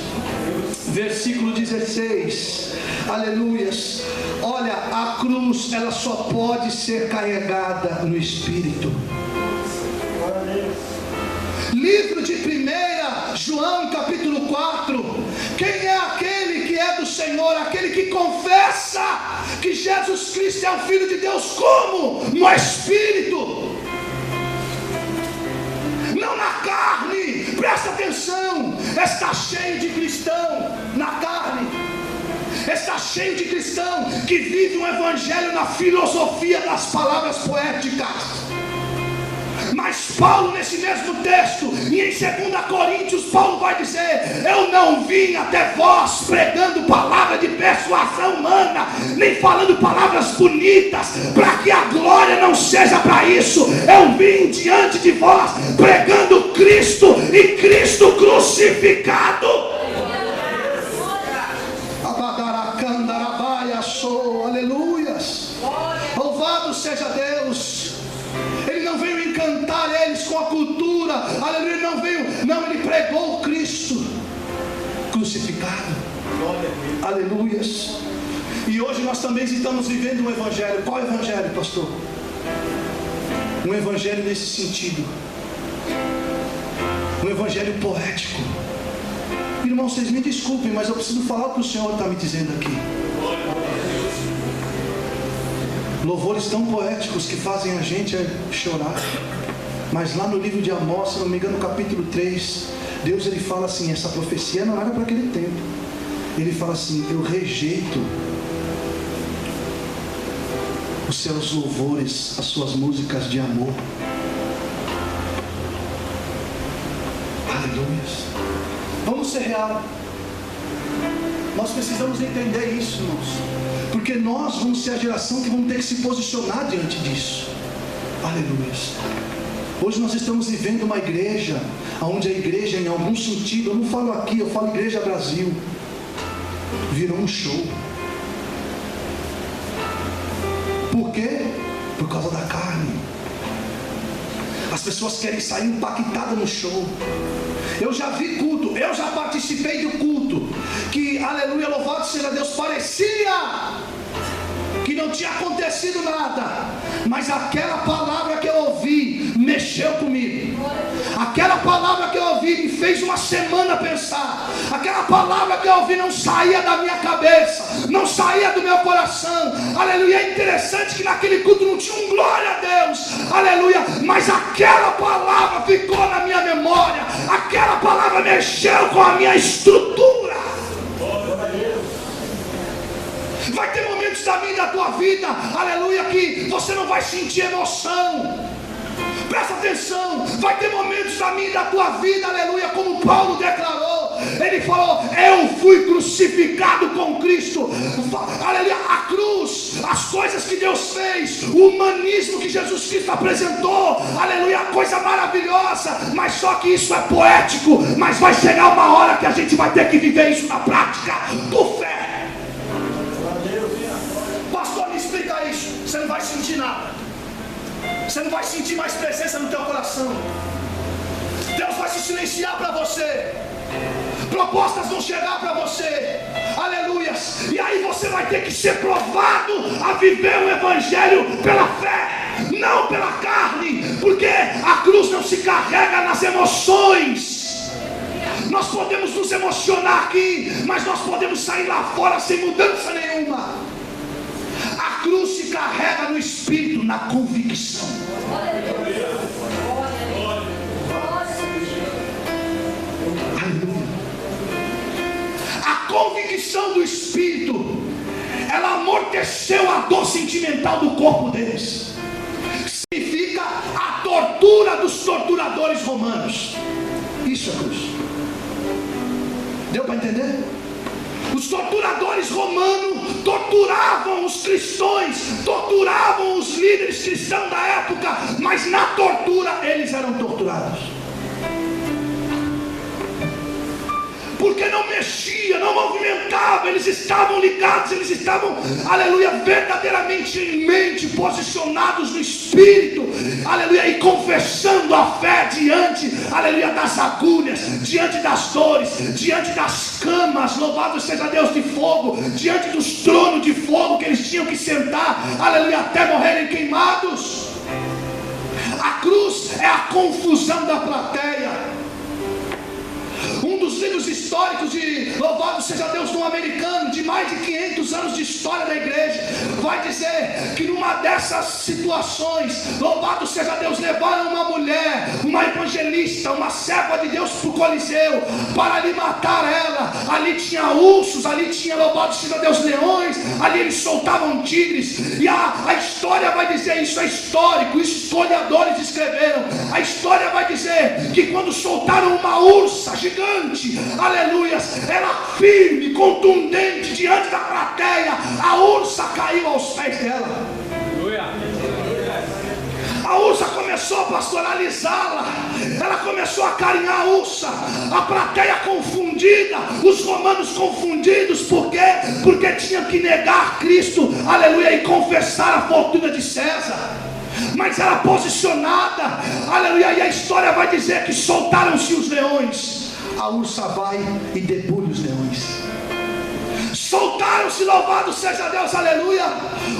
Versículo 16. Aleluias. Olha, a cruz, ela só pode ser carregada no Espírito. Livro de 1 João, capítulo 4. Quem é aquele que é do Senhor? Aquele que confessa que Jesus Cristo é o Filho de Deus. Como? No Espírito, não na carne. Presta atenção. Está cheio de cristão na carne. Está cheio de cristão que vive um evangelho na filosofia das palavras poéticas. Mas Paulo, nesse mesmo texto, e em 2 Coríntios, Paulo vai dizer: eu não vim até vós pregando palavra de persuasão humana, nem falando palavras bonitas, para que a glória não seja para isso. Eu vim diante de vós pregando Cristo e Cristo crucificado. Aleluias. Louvado seja Deus. Ele não veio encantar eles com a cultura, aleluia, ele pregou o Cristo crucificado, aleluias. E hoje nós também estamos vivendo um evangelho. Qual evangelho, pastor? Um evangelho nesse sentido, um evangelho poético. Irmãos, vocês me desculpem, mas eu preciso falar o que o Senhor está me dizendo aqui. Louvores tão poéticos que fazem a gente chorar. Mas lá no livro de Amós, se não me engano, no capítulo 3, Deus ele fala assim, essa profecia não era para aquele tempo. Ele fala assim: eu rejeito os seus louvores, as suas músicas de amor. Aleluia. Vamos ser real. Nós precisamos entender isso, irmãos, porque nós vamos ser a geração que vamos ter que se posicionar diante disso. Aleluia. Hoje nós estamos vivendo uma igreja, onde a igreja, em algum sentido, eu não falo aqui, eu falo Igreja Brasil, virou um show. Por quê? Por causa da carne. As pessoas querem sair impactadas no show. Eu já vi culto, eu já participei do culto que, aleluia, louvado seja Deus, parecia que não tinha acontecido nada, mas aquela palavra que eu ouvi mexeu comigo. Aquela palavra que eu ouvi me fez uma semana pensar. Aquela palavra que eu ouvi não saía da minha cabeça, não saía do meu coração. Aleluia. É interessante que naquele culto não tinha um glória a Deus, aleluia, mas aquela palavra ficou na minha memória. Aquela palavra mexeu com a minha estrutura. Vai ter momentos da minha e da tua vida, aleluia, que você não vai sentir emoção. Presta atenção, vai ter momentos da minha e da tua vida, aleluia, como Paulo declarou. Ele falou: eu fui crucificado com Cristo. Aleluia, a cruz, as coisas que Deus fez, o humanismo que Jesus Cristo apresentou, aleluia, coisa maravilhosa. Mas só que isso é poético, mas vai chegar uma hora que a gente vai ter que viver isso na prática, por fé. Pastor, me explica isso. Você não vai sentir nada. Você não vai sentir mais presença no teu coração. Deus vai se silenciar para você. Propostas vão chegar para você. Aleluia. E aí você vai ter que ser provado a viver o evangelho pela fé, não pela carne. Porque a cruz não se carrega nas emoções. Nós podemos nos emocionar aqui, mas nós podemos sair lá fora sem mudança nenhuma. A cruz se carrega no espírito, na convicção. Aleluia. A convicção do espírito, ela amorteceu a dor sentimental do corpo deles. Significa a tortura dos torturadores romanos. Isso é cruz. Deu para entender? Os torturadores romanos torturavam os cristãos, torturavam os líderes cristãos da época, mas na tortura eles eram torturados. Porque não mexia, não movimentava, eles estavam ligados, eles estavam, aleluia, verdadeiramente em mente, posicionados no Espírito, aleluia, e confessando a fé diante, aleluia, das agulhas, diante das dores, diante das camas, louvado seja Deus, de fogo, diante dos tronos de fogo que eles tinham que sentar, aleluia, até morrerem queimados. A cruz é a confusão da plateia. Um dos livros históricos de louvado seja Deus, num americano de mais de 500 anos de história da igreja, vai dizer que numa dessas situações, louvado seja Deus, levaram uma mulher, uma evangelista, uma serva de Deus para o Coliseu, para ali matar ela. Ali tinha ursos, ali tinha, louvado seja Deus, leões, ali eles soltavam tigres, e a história vai dizer, isso é histórico, isso historiadores escreveram, a história vai dizer que quando soltaram uma ursa gigante, aleluias, ela firme, contundente diante da plateia, a ursa caiu aos pés dela. A ursa começou a pastoralizá-la, ela começou a carinhar a ursa, a plateia confundida, os romanos confundidos, por quê? Porque tinham que negar Cristo, aleluia, e confessar a fortuna de César. Mas ela posicionada, aleluia, e a história vai dizer que soltaram-se os leões, a ursa vai e debulha os leões. Soltaram-se, louvado seja Deus, aleluia,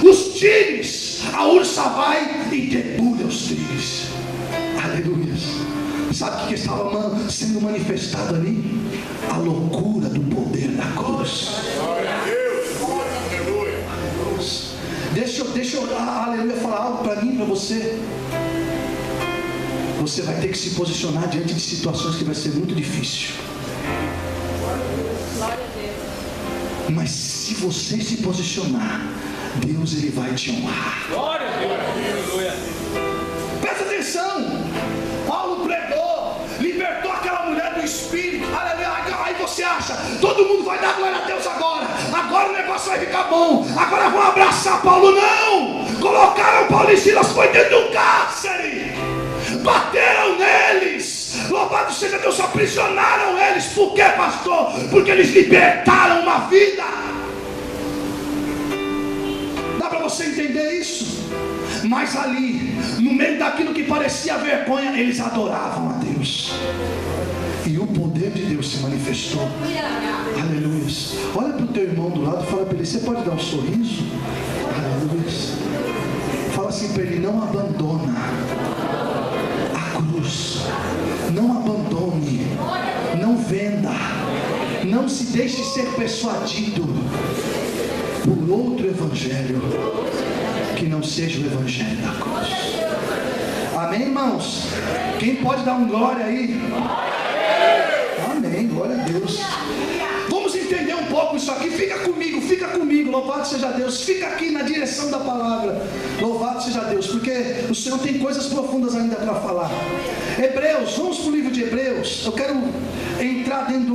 os tigres, a ursa vai e debulha os tigres, aleluia. Sabe o que estava sendo manifestado ali? A loucura do poder da cruz. Deixa eu, aleluia, falar algo para mim, para você. Você vai ter que se posicionar diante de situações que vai ser muito difícil. Mas se você se posicionar, Deus ele vai te honrar. Glória a Deus. Presta atenção. Paulo pregou, libertou aquela mulher do espírito. Aleluia. Aí você acha, todo mundo vai dar glória a Deus agora. Agora o negócio vai ficar bom. Agora vão abraçar Paulo. Não! Colocaram Paulo e Silas, foi dentro do cárcere. Bateram neles. Louvado seja Deus, aprisionaram eles. Por quê, pastor? Porque eles libertaram uma vida. Dá para você entender isso? Mas ali, no meio daquilo que parecia vergonha, eles adoravam a Deus. E o poder de Deus se manifestou. Aleluia. Olha para o teu irmão do lado e fala para ele: você pode dar um sorriso? Aleluia. Fala assim para ele: não abandona a cruz. Não abandone. Não venda. Não se deixe ser persuadido por outro evangelho que não seja o evangelho da cruz. Amém, irmãos? Quem pode dar um glória aí? Amém, glória a Deus. Vamos entender um pouco isso aqui. Fica comigo, louvado seja Deus. Fica aqui na direção da palavra. Louvado seja Deus, porque o Senhor tem coisas profundas ainda para falar. Hebreus, vamos para o livro de Hebreus. Eu quero entrar dentro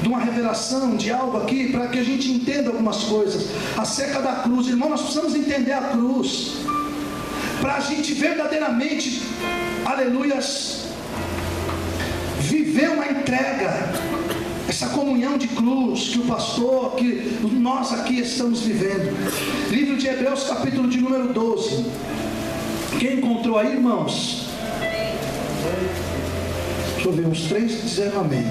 de uma revelação, de algo aqui, para que a gente entenda algumas coisas acerca da cruz. Irmão, nós precisamos entender a cruz, para a gente verdadeiramente, aleluias, viver uma entrega, essa comunhão de cruz que o pastor, que nós aqui estamos vivendo. Livro de Hebreus, capítulo de número 12. Quem encontrou aí, irmãos? Deixa eu ver, uns 3 disseram amém.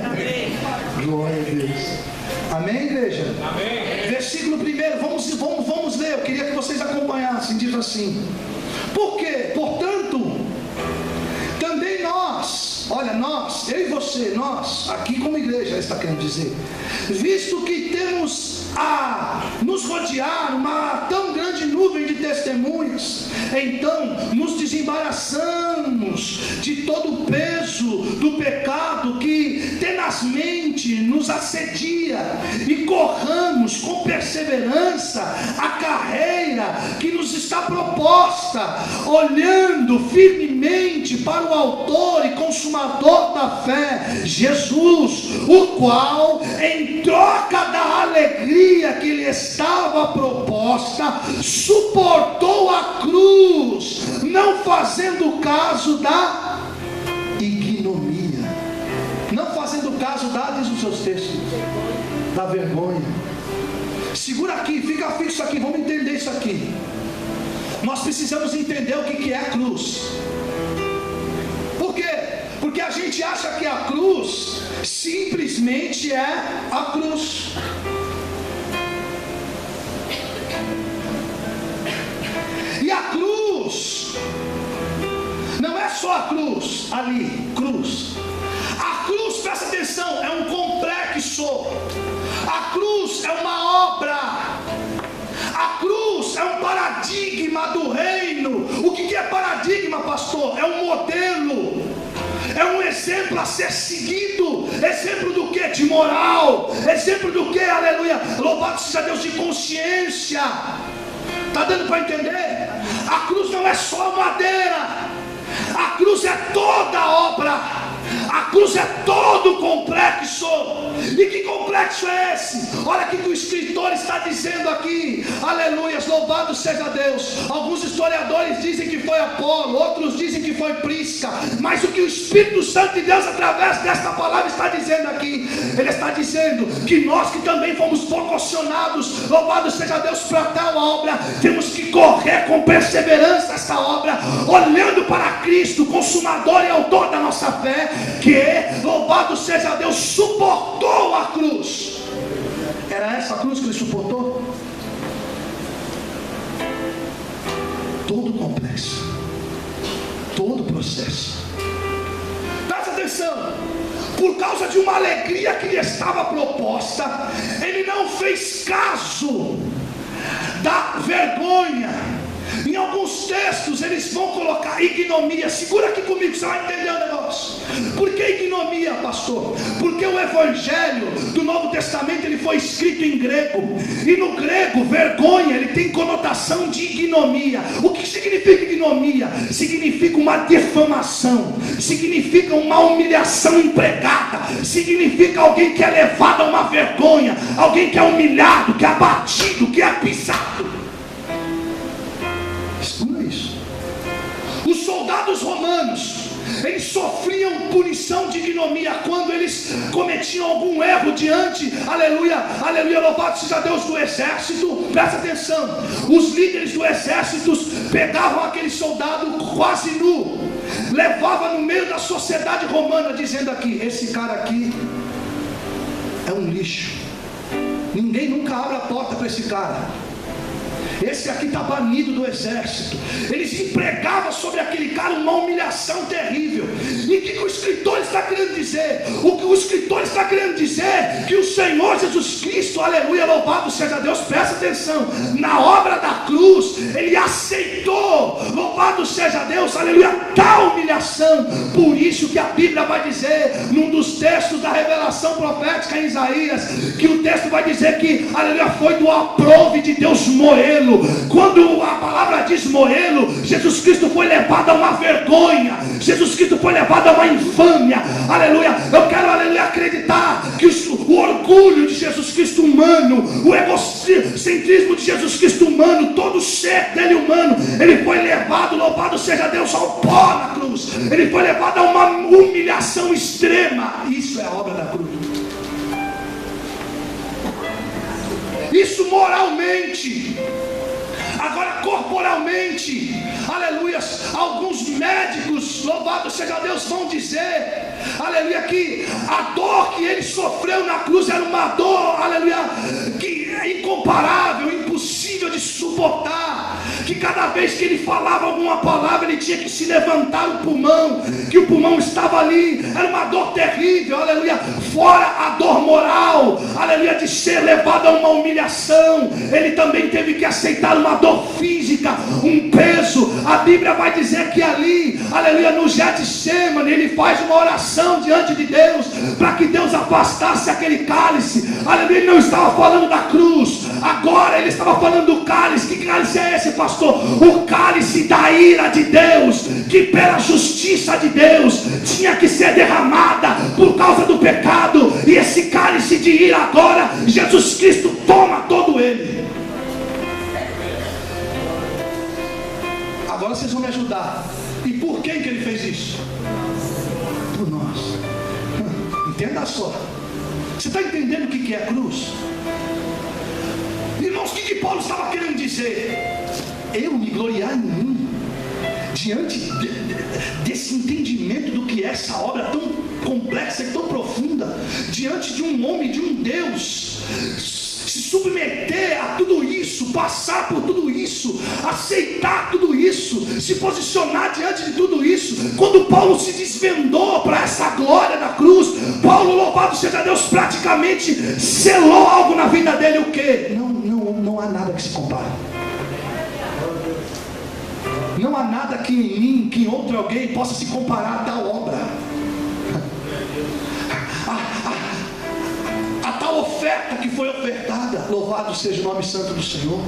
Amém. Glória a Deus. Amém, igreja? Amém. Versículo 1, vamos ler. Eu queria que vocês acompanhassem. Diz assim: por quê? Portanto, também nós, olha, nós, eu e você, nós, aqui como igreja, está querendo dizer, visto que temos a nos rodear uma tão grande nuvem de testemunhas, então nos desembaraçamos de todo o peso do pecado que tenazmente nos assedia e corramos com perseverança a carreira que nos está proposta, olhando firmemente para o autor e consumador da fé, Jesus, o qual, em troca da alegria que lhe estava proposta, suportou a cruz, não fazendo caso da ignomínia, não fazendo caso da, diz os seus textos, da vergonha. Segura aqui, fica fixo aqui, vamos entender isso aqui. Nós precisamos entender o que é a cruz. Por quê? Porque a gente acha que a cruz simplesmente é a cruz. E a cruz não é só a cruz ali, cruz. A cruz, presta atenção, é um complexo sou. A cruz é uma obra. A cruz é um paradigma do reino. O que é paradigma, pastor? É um modelo, é um exemplo a ser seguido. Exemplo do que? De moral. Exemplo do que? Aleluia, louvado seja Deus, de consciência. Está dando para entender? A cruz não é só madeira, a cruz é toda a obra. A cruz é todo complexo. E que complexo é esse? Olha o que o escritor está dizendo aqui. Aleluias, louvado seja Deus. Alguns historiadores dizem que foi Apolo, outros dizem que foi Prisca. Mas o que o Espírito Santo de Deus, através desta palavra, está dizendo aqui, ele está dizendo que nós que também fomos vocacionados, louvado seja Deus, para tal obra, temos que correr com perseverança essa obra, olhando para Cristo, consumador e autor da nossa fé, que, louvado seja Deus, suportou a cruz. Era essa a cruz que ele suportou? Todo o complexo, todo o processo. Presta atenção. Por causa de uma alegria que lhe estava proposta, ele não fez caso da vergonha. Em alguns textos eles vão colocar ignomia. Segura aqui comigo, você vai entender o negócio. Por que ignomia, pastor? Porque o evangelho do Novo Testamento ele foi escrito em grego. E no grego, vergonha, ele tem conotação de ignomia. O que significa ignomia? Significa uma defamação, significa uma humilhação empregada, significa alguém que é levado a uma vergonha, alguém que é humilhado, que é abatido, que é pisado. Escuta isso. Os soldados romanos, eles sofriam punição de ignomia quando eles cometiam algum erro diante, aleluia, aleluia, louvado seja Deus, do exército. Presta atenção, os líderes do exército pegavam aquele soldado quase nu, levavam no meio da sociedade romana, dizendo aqui, esse cara aqui é um lixo, ninguém nunca abre a porta para esse cara. Esse aqui está banido do exército. Eles empregavam sobre aquele cara uma humilhação terrível. E o que o escritor está querendo dizer? O que o escritor está querendo dizer é que o Senhor Jesus Cristo, aleluia, louvado seja Deus, presta atenção, na obra da cruz, ele aceitou, louvado seja Deus, aleluia, tal humilhação. Por isso que a Bíblia vai dizer, num dos textos da revelação profética em Isaías, que o texto vai dizer que, aleluia, foi do aprove de Deus moê-lo. Quando a palavra diz moê-lo, Jesus Cristo foi levado a uma vergonha, Jesus Cristo foi levado a uma infâmia, aleluia. Eu quero, aleluia, acreditar que o orgulho de Jesus Cristo humano, o egocentrismo de Jesus Cristo humano, todo o ser dele humano, ele foi levado, louvado seja Deus, ao pó na cruz. Ele foi levado a uma humilhação extrema. Isso é a obra da cruz. Isso moralmente. Agora corporalmente, aleluia, alguns médicos, louvado seja Deus, vão dizer, aleluia, que a dor que ele sofreu na cruz era uma dor, aleluia, que é incomparável, impossível de suportar, que cada vez que ele falava alguma palavra, ele tinha que se levantar o pulmão, que o pulmão estava ali, era uma dor terrível, aleluia, fora a dor moral, aleluia, de ser levado a uma humilhação, ele também teve que aceitar uma dor física, um peso. A Bíblia vai dizer que ali, aleluia, no Getsemane, ele faz uma oração diante de Deus, para que Deus afastasse aquele cálice, aleluia. Ele não estava falando da cruz, agora ele estava falando do cálice. Que cálice é esse, pastor? O cálice da ira de Deus, que pela justiça de Deus tinha que ser derramada por causa do pecado, e esse cálice de ira agora, Jesus Cristo toma todo ele. Agora vocês vão me ajudar. E por quem que ele fez isso? Por nós. Entenda só. Você está entendendo o que é cruz? Irmãos, o que Paulo estava querendo dizer? Eu me gloriar em mim, diante desse entendimento do que é essa obra tão complexa e tão profunda, diante de um homem, de um Deus, se submeter a tudo isso, passar por tudo isso, aceitar tudo isso, isso, se posicionar diante de tudo isso. Quando Paulo se desvendou para essa glória da cruz, Paulo, louvado seja Deus, praticamente selou algo na vida dele. O quê? Não há nada que se compare. Não há nada que em mim, que em outro alguém possa se comparar a tal obra, a tal oferta que foi ofertada. Louvado seja o nome santo do Senhor.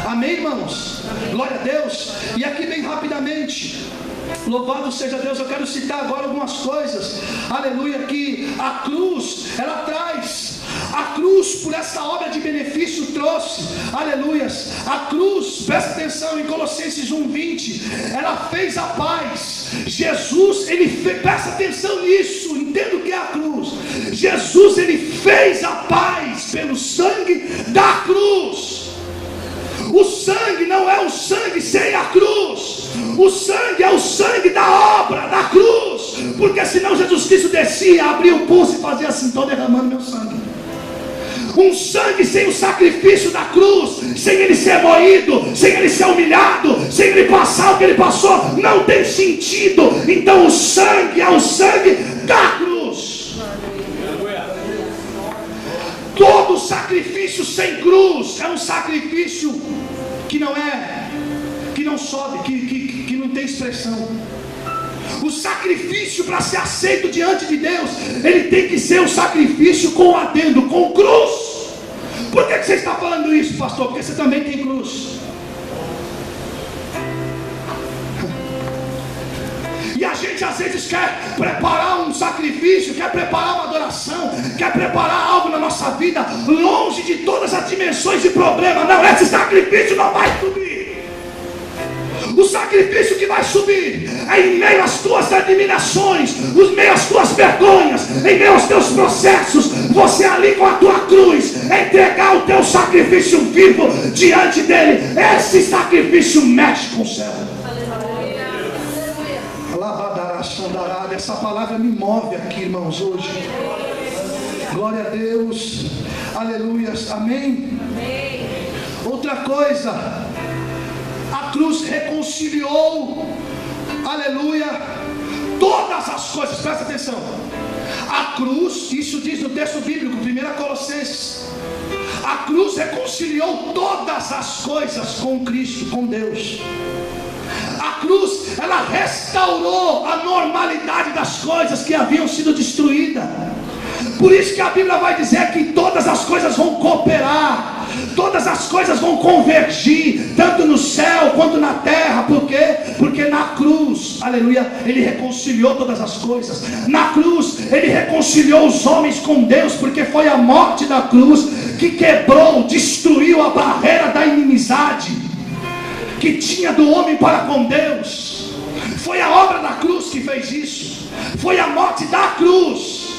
Amém, irmãos? Glória a Deus. E aqui bem rapidamente, louvado seja Deus, eu quero citar agora algumas coisas, aleluia, que a cruz, ela traz. A cruz, por essa obra de benefício, trouxe, aleluias, a cruz, presta atenção em Colossenses 1:20, ela fez a paz. Jesus, ele fez, presta atenção nisso, entenda o que é a cruz. Jesus, ele fez a paz pelo sangue da cruz. O sangue não é um sangue sem a cruz. O sangue é o sangue da obra da cruz. Porque senão Jesus Cristo descia, abria o pulso e fazia assim: estou derramando meu sangue. Um sangue sem o sacrifício da cruz, sem ele ser moído, sem ele ser humilhado, sem ele passar o que ele passou, não tem sentido. Então o sangue é o sangue da cruz. Todo sacrifício sem cruz é um sacrifício que não sobe, que não tem expressão. O sacrifício, para ser aceito diante de Deus, ele tem que ser um sacrifício com adendo, com cruz. Por que você está falando isso, pastor? Porque você também tem cruz. E a gente às vezes quer preparar um sacrifício, quer preparar uma adoração, quer preparar algo na nossa vida, longe de todas as dimensões de problema. Não, esse sacrifício não vai subir. O sacrifício que vai subir é em meio às tuas admirações, em meio às tuas vergonhas, em meio aos teus processos. Você ali com a tua cruz, entregar o teu sacrifício vivo diante dele. Esse sacrifício mexe com o céu. Essa palavra me move aqui, irmãos, hoje. Glória a Deus. Aleluias. Amém. Outra coisa, a cruz reconciliou, aleluia, todas as coisas. Presta atenção. A cruz, isso diz no texto bíblico, 1 Colossenses, a cruz reconciliou todas as coisas com Cristo, com Deus. A cruz, ela restaurou a normalidade das coisas que haviam sido destruídas. Por isso que a Bíblia vai dizer que todas as coisas vão cooperar, todas as coisas vão convergir, tanto no céu quanto na terra. Por quê? Porque na cruz, aleluia, ele reconciliou todas as coisas. Na cruz, ele reconciliou os homens com Deus, porque foi a morte da cruz que quebrou, destruiu a barreira da inimizade que tinha do homem para com Deus. Foi a obra da cruz que fez isso. Foi a morte da cruz,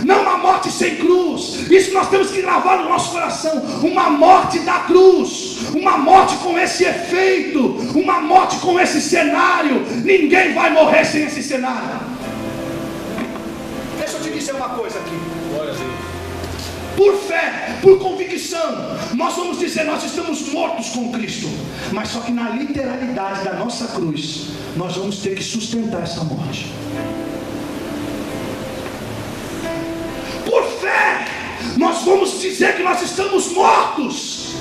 não uma morte sem cruz. Isso nós temos que gravar no nosso coração. Uma morte da cruz, uma morte com esse efeito, uma morte com esse cenário. Ninguém vai morrer sem esse cenário. Deixa eu te dizer uma coisa aqui. Por fé, por convicção, nós vamos dizer: nós estamos mortos com Cristo. Mas só que na literalidade da nossa cruz, nós vamos ter que sustentar essa morte. Por fé, nós vamos dizer que nós estamos mortos.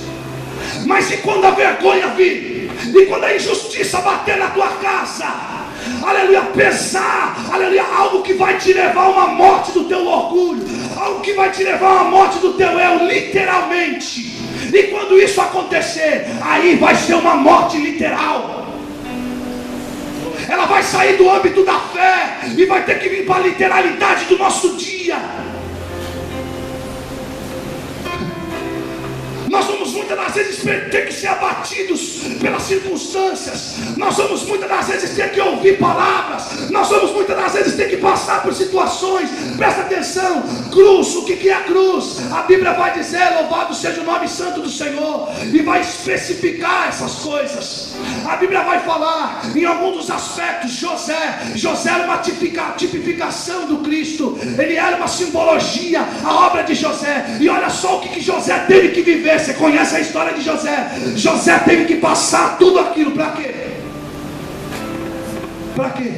Mas e quando a vergonha vir? E quando a injustiça bater na tua casa? Aleluia, pesar, aleluia, algo que vai te levar a uma morte do teu orgulho, algo que vai te levar a uma morte do teu eu, literalmente. E quando isso acontecer, aí vai ser uma morte literal. Ela vai sair do âmbito da fé e vai ter que vir para a literalidade do nosso dia. Nós vamos muitas das vezes ter que ser abatidos pelas circunstâncias. Nós vamos muitas das vezes ter que ouvir palavras. Nós vamos muitas das vezes ter que passar por situações. Presta atenção. Cruz, o que é a cruz? A Bíblia vai dizer: louvado seja o nome santo do Senhor. E vai especificar essas coisas. A Bíblia vai falar em alguns dos aspectos. José era uma tipificação do Cristo. Ele era uma simbologia, a obra de José. E olha só o que José teve que viver. Você conhece a história de José? José teve que passar tudo aquilo para quê? Para quê?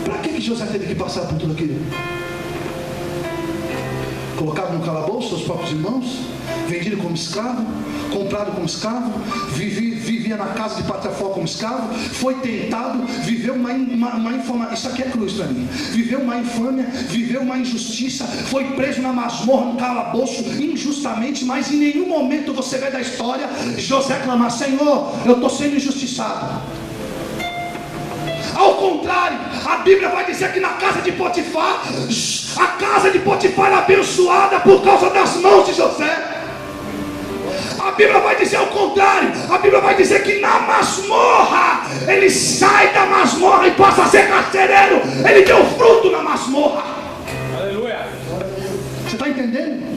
Para que José teve que passar por tudo aquilo? Colocado no calabouço, seus próprios irmãos, vendido como escravo, comprado como escravo, vivia na casa de Potifar como escravo, foi tentado, viveu uma infâmia. Isso aqui é cruz para mim. Viveu uma infâmia, viveu uma injustiça, foi preso na masmorra, no calabouço, injustamente, mas em nenhum momento você vê da história José clamar: Senhor, eu estou sendo injustiçado. Ao contrário, a Bíblia vai dizer que na casa de Potifar, a casa de Potifar era abençoada por causa das mãos de José. A Bíblia vai dizer o contrário. A Bíblia vai dizer que na masmorra, ele sai da masmorra e passa a ser carcereiro. Ele deu fruto na masmorra. Aleluia. Você está entendendo?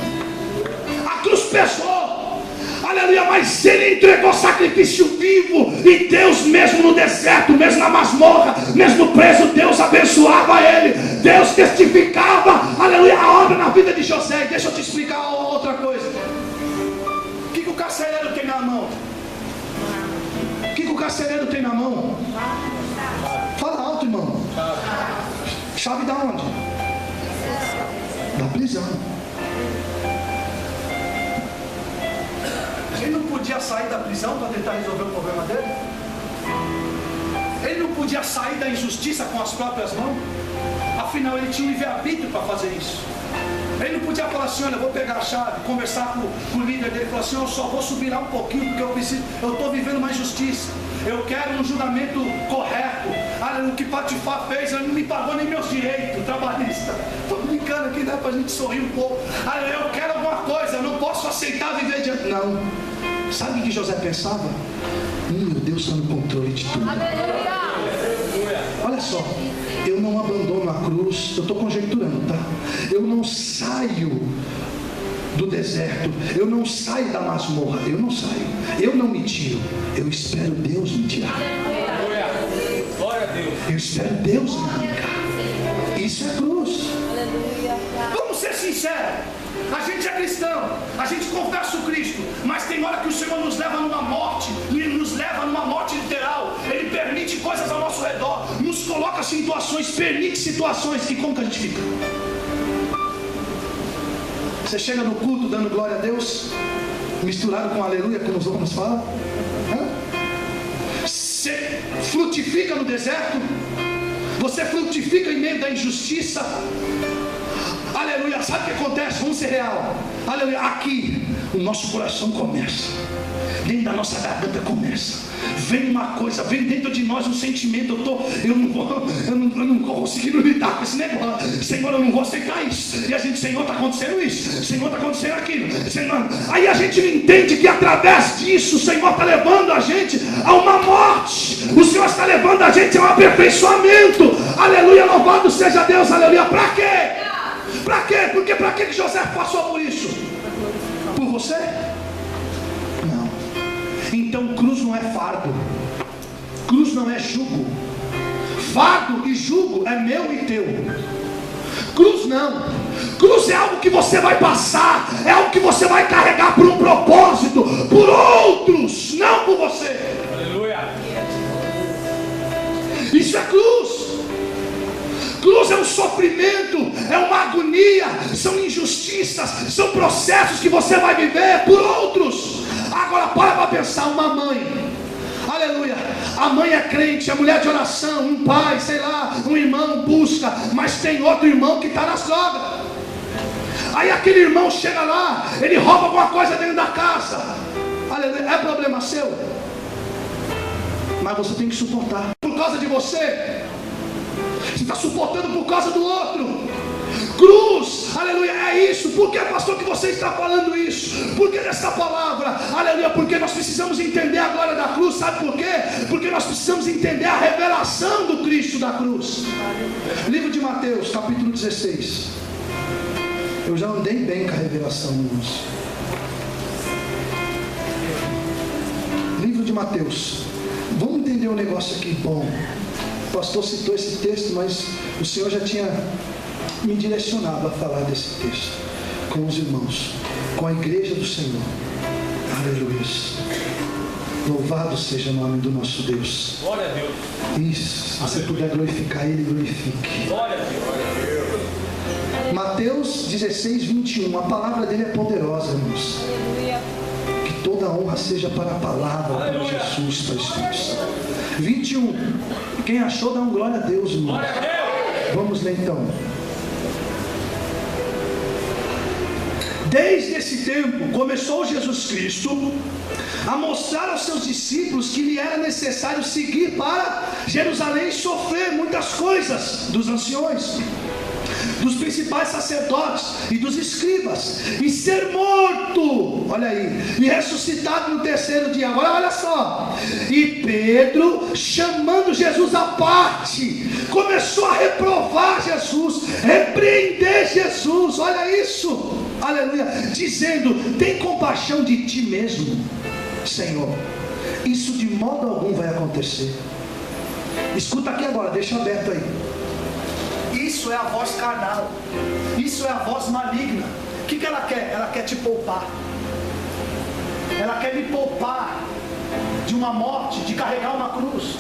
A cruz pesou, aleluia, mas ele entregou sacrifício vivo. E Deus, mesmo no deserto, mesmo na masmorra, mesmo preso, Deus abençoava ele. Deus testificava, aleluia, a obra na vida de José. E deixa eu te explicar outra coisa. O que o carcereiro tem na mão? O que o carcereiro tem na mão? Fala alto, irmão. Chave da onde? Da prisão. Ele não podia sair da prisão para tentar resolver o problema dele? Ele não podia sair da injustiça com as próprias mãos? Afinal, ele tinha um livre-arbítrio para fazer isso. Ele não podia falar assim: olha, eu vou pegar a chave, conversar com o líder dele, falar assim: eu só vou subir lá um pouquinho porque eu estou vivendo uma injustiça, eu quero um julgamento correto. O que Potifar fez, ele não me pagou nem meus direitos trabalhistas. Estou brincando aqui, né, para a gente sorrir um pouco. Eu quero alguma coisa, eu não posso aceitar viver diante. Não. Sabe o que José pensava? Meu Deus está no controle de tudo. Olha só, eu não abandono a cruz, eu estou conjecturando, tá? Eu não saio do deserto, eu não saio da masmorra, eu não saio, eu não me tiro, eu espero Deus me tirar. Eu espero Deus me arrancar. Isso é cruz. Vamos ser sinceros. A gente é cristão, a gente confessa o Cristo, mas tem hora que o Senhor nos leva numa morte, literal. Ele permite coisas ao nosso redor, nos coloca situações, permite situações. E como que a gente fica? Você chega no culto dando glória a Deus, misturado com aleluia, como os homens falam. Você frutifica no deserto, você frutifica em meio da injustiça. Aleluia, sabe o que acontece? Vamos ser real. Aleluia, aqui o nosso coração começa, dentro da nossa garganta começa. Vem uma coisa, vem dentro de nós um sentimento. Eu não vou conseguindo lidar com esse negócio. Senhor, eu não vou aceitar isso. E a gente: Senhor, está acontecendo isso, Senhor, está acontecendo aquilo, Senhor. Aí a gente entende que através disso o Senhor está levando a gente a uma morte. O Senhor está levando a gente a um aperfeiçoamento. Aleluia, louvado seja Deus. Aleluia. Para quê? Para quê? Porque para que José passou por isso? Por você? Não. Então cruz não é fardo, cruz não é jugo. Fardo e jugo é meu e teu. Cruz não. Cruz é algo que você vai passar, é algo que você vai carregar por um propósito, por outros, não por você. Aleluia. Isso é cruz. Cruz é um sofrimento, é uma agonia, são injustiças, são processos que você vai viver por outros. Agora para pensar, uma mãe, aleluia, a mãe é crente, é mulher de oração, um pai, sei lá, um irmão busca, mas tem outro irmão que está nas drogas. Aí aquele irmão chega lá, ele rouba alguma coisa dentro da casa, aleluia, é problema seu, mas você tem que suportar, por causa de você. Você está suportando por causa do outro. Cruz, aleluia, é isso. Por que, pastor, que você está falando isso? Por que dessa palavra? Aleluia, porque nós precisamos entender a glória da cruz. Sabe por quê? Porque nós precisamos entender a revelação do Cristo da cruz. Livro de Mateus, capítulo 16. Eu já andei bem com a revelação, irmãos. Livro de Mateus. Vamos entender um negócio aqui bom. O pastor citou esse texto, mas o Senhor já tinha me direcionado a falar desse texto com os irmãos, com a igreja do Senhor. Aleluia. Louvado seja o nome do nosso Deus. Glória a Deus. Isso, se você puder glorificar Ele, glorifique. Glória a Deus. Mateus 16, 21. A palavra dele é poderosa, irmãos. Que toda honra seja para a palavra, para Jesus, para o Espírito Santo. 21. Quem achou, dá um glória a Deus, irmãos. Vamos ler então. Desde esse tempo, começou Jesus Cristo a mostrar aos seus discípulos que lhe era necessário seguir para Jerusalém e sofrer muitas coisas dos anciões, dos principais sacerdotes e dos escribas, e ser morto, olha aí, e ressuscitado no terceiro dia. Agora olha só, e Pedro, chamando Jesus à parte, começou a reprovar Jesus, repreender Jesus, olha isso, aleluia, dizendo: tem compaixão de ti mesmo, Senhor, isso de modo algum vai acontecer. Escuta aqui agora, deixa aberto aí. Isso é a voz carnal, isso é a voz maligna. O que ela quer? Ela quer te poupar, ela quer me poupar de uma morte, de carregar uma cruz.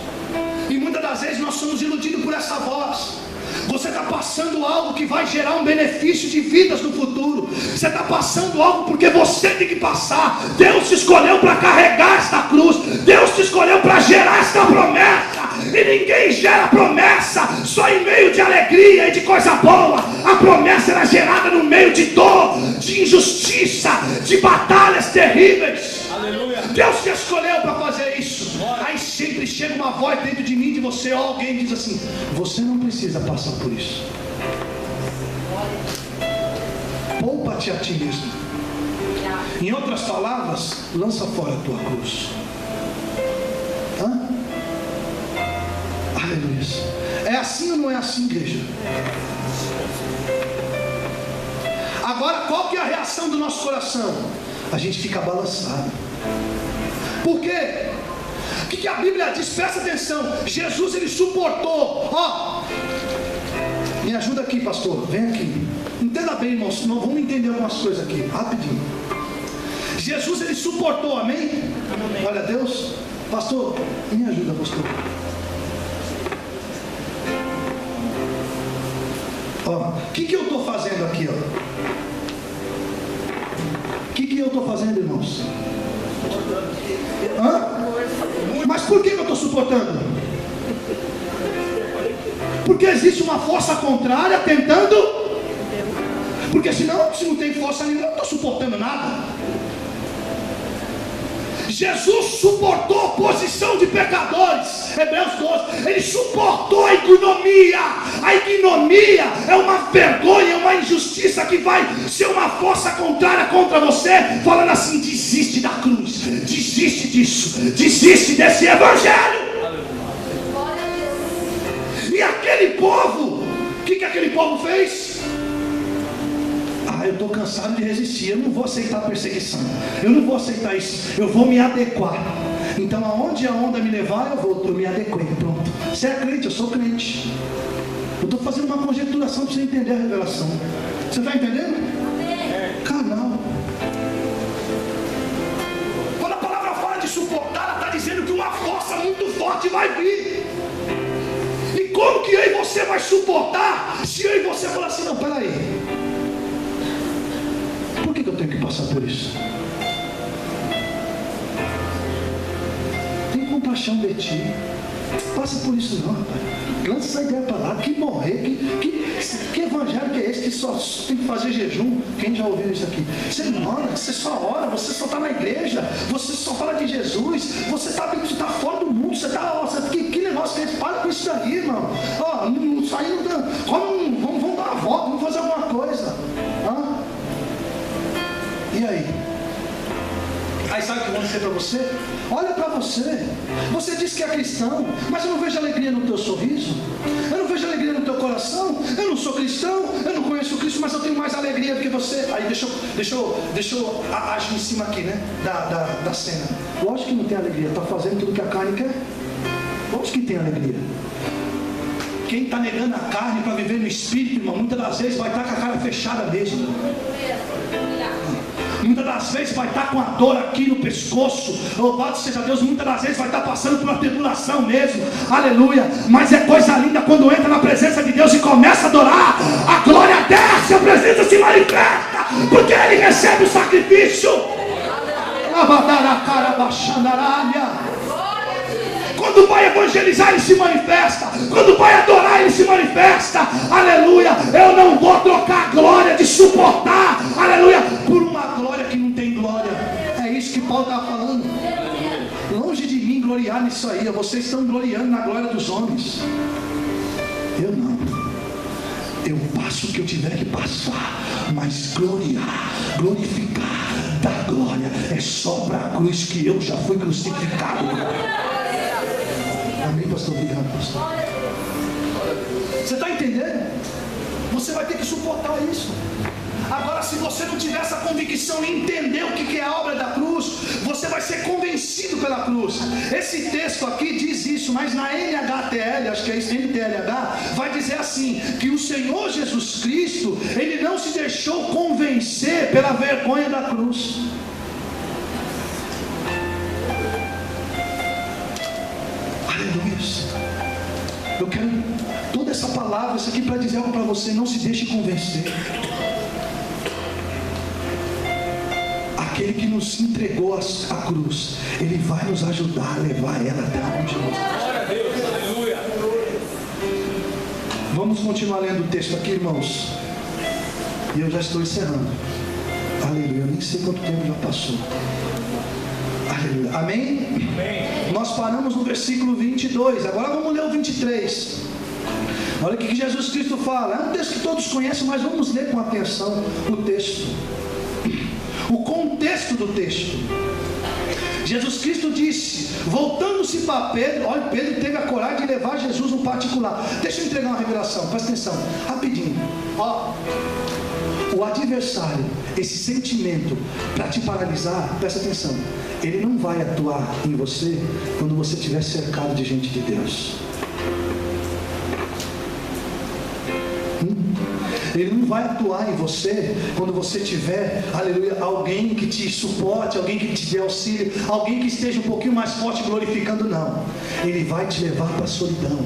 E muitas das vezes nós somos iludidos por essa voz. Você está passando algo que vai gerar um benefício de vidas no futuro. Você está passando algo porque você tem que passar. Deus te escolheu para carregar esta cruz. Deus te escolheu para gerar esta promessa. E ninguém gera promessa só em meio de alegria e de coisa boa. A promessa era gerada no meio de dor, de injustiça, de batalhas terríveis. Aleluia. Deus te escolheu para fazer isso. Aí sempre chega uma voz dentro de mim e de você, ou alguém diz assim: você não precisa passar por isso. Poupa-te a ti mesmo. Em outras palavras, lança fora a tua cruz. Aleluia. É assim ou não é assim, igreja? Agora, qual que é a reação do nosso coração? A gente fica balançado. Por quê? O que a Bíblia diz? Presta atenção. Jesus, ele suportou. Me ajuda aqui, pastor. Vem aqui. Entenda bem, irmãos. Não vamos entender algumas coisas aqui. Rapidinho. Jesus, ele suportou. Amém? Amém. Olha, Deus. Pastor, me ajuda, pastor. O que eu estou fazendo aqui? O que eu estou fazendo, irmãos? Mas por que eu estou suportando? Porque existe uma força contrária tentando. Porque senão, se não tem força nenhuma, eu não estou suportando nada. Jesus suportou a oposição de pecadores. Hebreus 12. Ele suportou a ignomia. A ignomia é uma vergonha, é uma injustiça que vai ser uma força contrária contra você, falando assim: desiste da cruz, desiste disso, desiste desse evangelho. E aquele povo, o que aquele povo fez? Eu estou cansado de resistir, eu não vou aceitar a perseguição, eu não vou aceitar isso, eu vou me adequar. Então aonde a onda me levar, eu me adequei, pronto. Você é crente, eu sou crente. Eu estou fazendo uma conjecturação para você entender a revelação. Você está entendendo? Carnal. Quando a palavra fala de suportar, ela está dizendo que uma força muito forte vai vir. E como que eu e você vai suportar, se eu e você falar assim: não, peraí, por que eu tenho que passar por isso? Tem compaixão de ti. Passa por isso não, rapaz. Lança essa ideia para lá. Que morrer. Que evangelho que é esse? Que só tem que fazer jejum. Quem já ouviu isso aqui? Você não ora, você só ora. Você só está na igreja. Você só fala de Jesus. Você está fora do mundo. Que negócio que é esse? Para com isso daí, irmão. Isso aí não dá. Vamos dar uma volta. Vamos fazer alguma coisa. E aí? Aí sabe o que eu vou dizer para você? Olha para você. Você diz que é cristão, mas eu não vejo alegria no teu sorriso. Eu não vejo alegria no teu coração. Eu não sou cristão, eu não conheço Cristo, mas eu tenho mais alegria do que você. Aí deixa eu agir em cima aqui, né? Da cena. Lógico que não tem alegria. Está fazendo tudo que a carne quer. Lógico que tem alegria. Quem está negando a carne para viver no Espírito, irmão, muitas das vezes vai estar com a cara fechada mesmo. muitas das vezes vai estar com a dor aqui no pescoço, louvado seja Deus, muitas das vezes vai estar passando por uma tribulação mesmo, aleluia, mas é coisa linda quando entra na presença de Deus e começa a adorar, a glória desce, a presença se manifesta, porque Ele recebe o sacrifício. Quando vai evangelizar, Ele se manifesta. Quando vai adorar, Ele se manifesta. Aleluia. Eu não vou trocar a glória de suportar, aleluia, por uma glória que não tem glória. É isso que Paulo está falando. Longe de mim gloriar nisso aí. Vocês estão gloriando na glória dos homens. Eu não. Eu passo o que eu tiver que passar, mas glorificar, dar glória é só para a cruz que eu já fui crucificado. Amém, pastor? Obrigado, pastor. Você está entendendo? Você vai ter que suportar isso. Agora, se você não tiver essa convicção e entender o que é a obra da cruz, você vai ser convencido pela cruz. Esse texto aqui diz isso, mas na NHTL, acho que é isso, NTLH, vai dizer assim, que o Senhor Jesus Cristo, Ele não se deixou convencer pela vergonha da cruz. Aleluia. Eu quero toda essa palavra, isso aqui para dizer algo para você. Não se deixe convencer. Aquele que nos entregou a cruz, Ele vai nos ajudar a levar ela até onde nós. Glória a Deus, aleluia. Vamos continuar lendo o texto aqui, irmãos. E eu já estou encerrando. Aleluia. Eu nem sei quanto tempo já passou. Aleluia. Amém? Amém. Nós paramos no versículo 22. Agora vamos ler o 23. Olha o que Jesus Cristo fala. É um texto que todos conhecem, mas vamos ler com atenção o texto. O contexto do texto. Jesus Cristo disse, voltando-se para Pedro, olha, Pedro teve a coragem de levar Jesus no particular. Deixa eu entregar uma revelação, presta atenção, rapidinho. Ó, o adversário, esse sentimento para te paralisar, presta atenção, ele não vai atuar em você quando você estiver cercado de gente de Deus. Ele não vai atuar em você quando você tiver, aleluia, alguém que te suporte, alguém que te dê auxílio, alguém que esteja um pouquinho mais forte glorificando, não. Ele vai te levar para a solidão.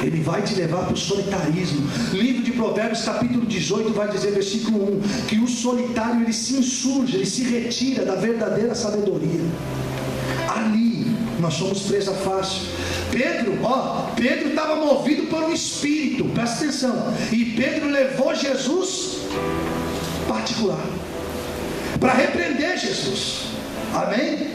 Ele vai te levar para o solitarismo. Livro de Provérbios, capítulo 18, vai dizer, versículo 1, que o solitário, ele se insurge, ele se retira da verdadeira sabedoria. Ali, nós somos presa fácil. Pedro estava movido por um espírito, presta atenção, e Pedro levou Jesus particular para repreender Jesus. Amém?